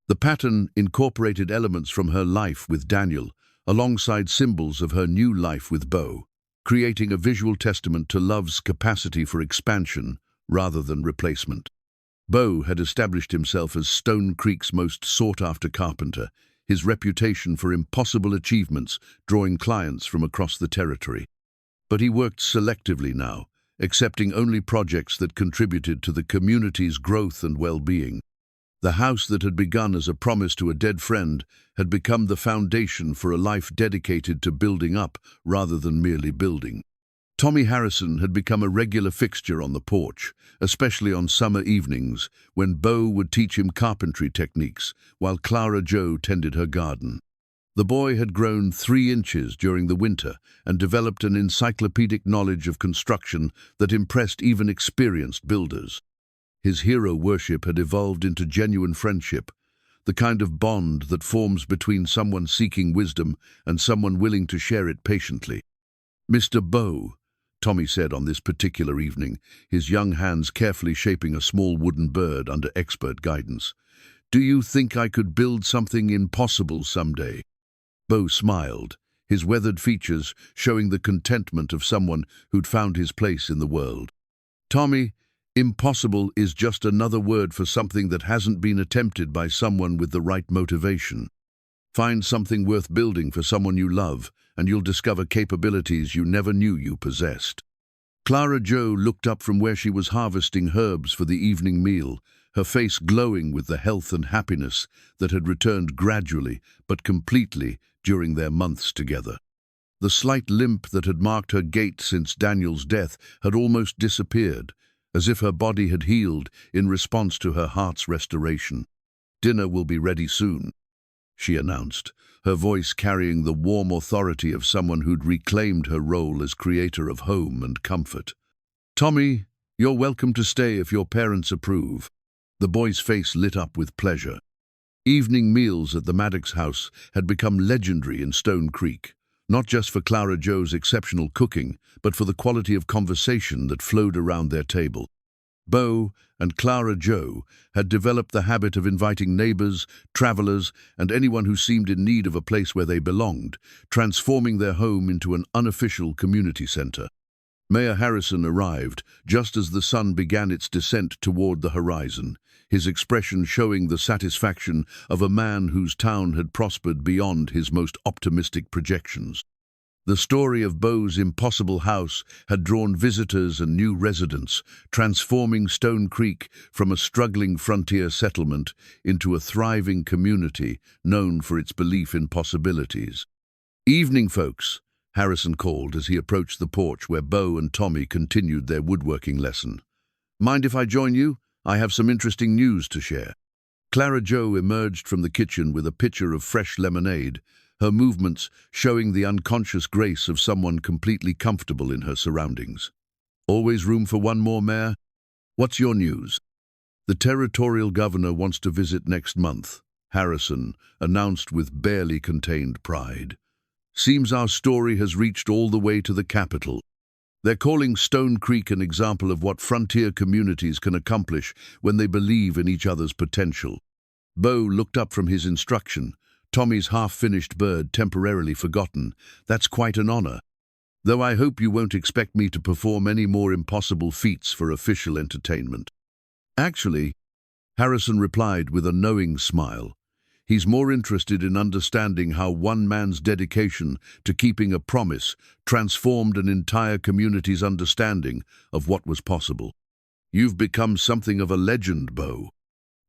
The pattern incorporated elements from her life with Daniel, alongside symbols of her new life with Beau, creating a visual testament to love's capacity for expansion rather than replacement. Beau had established himself as Stone Creek's most sought-after carpenter, his reputation for impossible achievements drawing clients from across the territory. But he worked selectively now, accepting only projects that contributed to the community's growth and well-being. The house that had begun as a promise to a dead friend had become the foundation for a life dedicated to building up rather than merely building. Tommy Harrison had become a regular fixture on the porch, especially on summer evenings when Beau would teach him carpentry techniques while Clara Joe tended her garden. The boy had grown 3 inches during the winter and developed an encyclopedic knowledge of construction that impressed even experienced builders. His hero worship had evolved into genuine friendship, the kind of bond that forms between someone seeking wisdom and someone willing to share it patiently. "Mr. Beau," Tommy said on this particular evening, his young hands carefully shaping a small wooden bird under expert guidance, "do you think I could build something impossible someday?" Beau smiled, his weathered features showing the contentment of someone who'd found his place in the world. "Tommy, impossible is just another word for something that hasn't been attempted by someone with the right motivation. Find something worth building for someone you love, and you'll discover capabilities you never knew you possessed." Clara Joe looked up from where she was harvesting herbs for the evening meal, her face glowing with the health and happiness that had returned gradually but completely during their months together. The slight limp that had marked her gait since Daniel's death had almost disappeared, as if her body had healed in response to her heart's restoration. "Dinner will be ready soon," she announced, her voice carrying the warm authority of someone who'd reclaimed her role as creator of home and comfort. "Tommy, you're welcome to stay if your parents approve." The boy's face lit up with pleasure. Evening meals at the Maddox house had become legendary in Stone Creek, not just for Clara Joe's exceptional cooking, but for the quality of conversation that flowed around their table. Beau and Clara Joe had developed the habit of inviting neighbors, travelers, and anyone who seemed in need of a place where they belonged, transforming their home into an unofficial community center. Mayor Harrison arrived just as the sun began its descent toward the horizon, his expression showing the satisfaction of a man whose town had prospered beyond his most optimistic projections. The story of Beau's impossible house had drawn visitors and new residents, transforming Stone Creek from a struggling frontier settlement into a thriving community known for its belief in possibilities. "Evening, folks," Harrison called as he approached the porch where Beau and Tommy continued their woodworking lesson. "Mind if I join you? I have some interesting news to share." Clara Joe emerged from the kitchen with a pitcher of fresh lemonade, her movements showing the unconscious grace of someone completely comfortable in her surroundings. "Always room for one more, Mayor? What's your news?" "The territorial governor wants to visit next month," Harrison announced with barely contained pride. "Seems our story has reached all the way to the capital. They're calling Stone Creek an example of what frontier communities can accomplish when they believe in each other's potential." Beau looked up from his instruction, Tommy's half-finished bird temporarily forgotten. "That's quite an honor. Though I hope you won't expect me to perform any more impossible feats for official entertainment." "Actually," Harrison replied with a knowing smile, "he's more interested in understanding how one man's dedication to keeping a promise transformed an entire community's understanding of what was possible." "You've become something of a legend, Beau."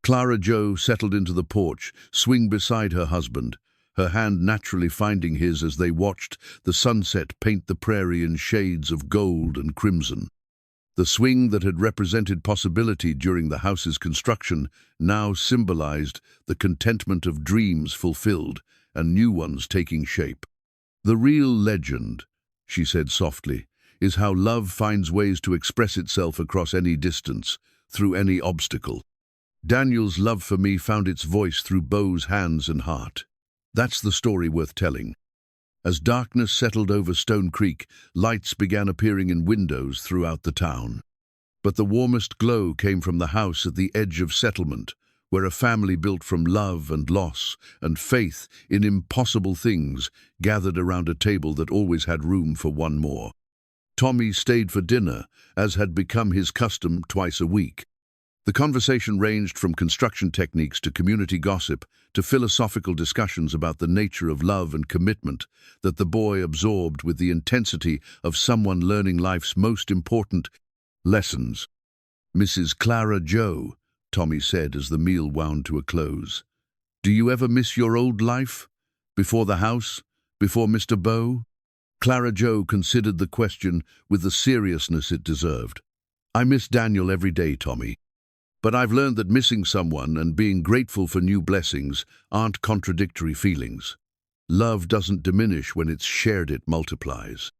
Clara Joe settled into the porch, swing beside her husband, her hand naturally finding his as they watched the sunset paint the prairie in shades of gold and crimson. The swing that had represented possibility during the house's construction now symbolized the contentment of dreams fulfilled and new ones taking shape. "The real legend," she said softly, "is how love finds ways to express itself across any distance, through any obstacle. Daniel's love for me found its voice through Beau's hands and heart. That's the story worth telling." As darkness settled over Stone Creek, lights began appearing in windows throughout the town. But the warmest glow came from the house at the edge of settlement, where a family built from love and loss and faith in impossible things gathered around a table that always had room for one more. Tommy stayed for dinner, as had become his custom twice a week. The conversation ranged from construction techniques to community gossip to philosophical discussions about the nature of love and commitment that the boy absorbed with the intensity of someone learning life's most important lessons. "Mrs. Clara Joe," Tommy said as the meal wound to a close, "do you ever miss your old life? Before the house? Before Mr. Beau?" Clara Joe considered the question with the seriousness it deserved. "I miss Daniel every day, Tommy. But I've learned that missing someone and being grateful for new blessings aren't contradictory feelings. Love doesn't diminish when it's shared, it multiplies.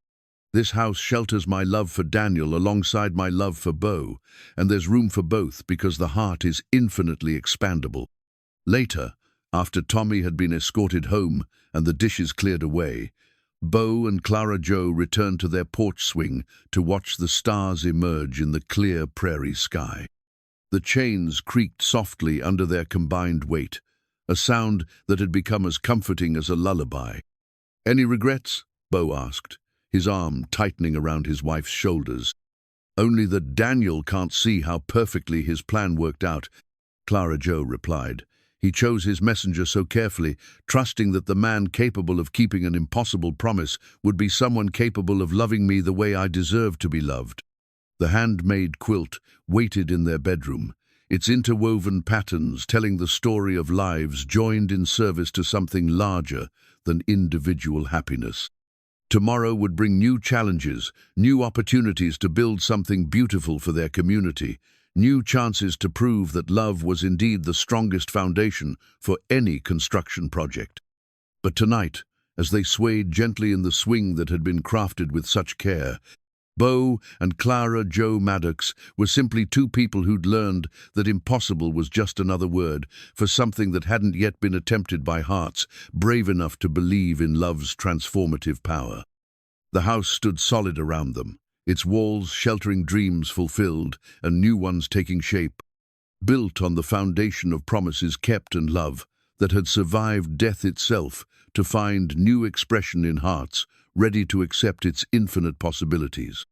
This house shelters my love for Daniel alongside my love for Beau, and there's room for both because the heart is infinitely expandable." Later, after Tommy had been escorted home and the dishes cleared away, Beau and Clara Joe returned to their porch swing to watch the stars emerge in the clear prairie sky. The chains creaked softly under their combined weight, a sound that had become as comforting as a lullaby. "Any regrets?" Beau asked, his arm tightening around his wife's shoulders. "Only that Daniel can't see how perfectly his plan worked out," Clara Joe replied, He chose his messenger so carefully, trusting that the man capable of keeping an impossible promise would be someone capable of loving me the way I deserved to be loved. The handmade quilt waited in their bedroom, its interwoven patterns telling the story of lives joined in service to something larger than individual happiness. Tomorrow would bring new challenges, new opportunities to build something beautiful for their community, new chances to prove that love was indeed the strongest foundation for any construction project. But tonight, as they swayed gently in the swing that had been crafted with such care, Beau and Clara Joe Maddox were simply two people who'd learned that impossible was just another word for something that hadn't yet been attempted by hearts brave enough to believe in love's transformative power. The house stood solid around them, its walls sheltering dreams fulfilled and new ones taking shape, built on the foundation of promises kept and love that had survived death itself to find new expression in hearts ready to accept its infinite possibilities.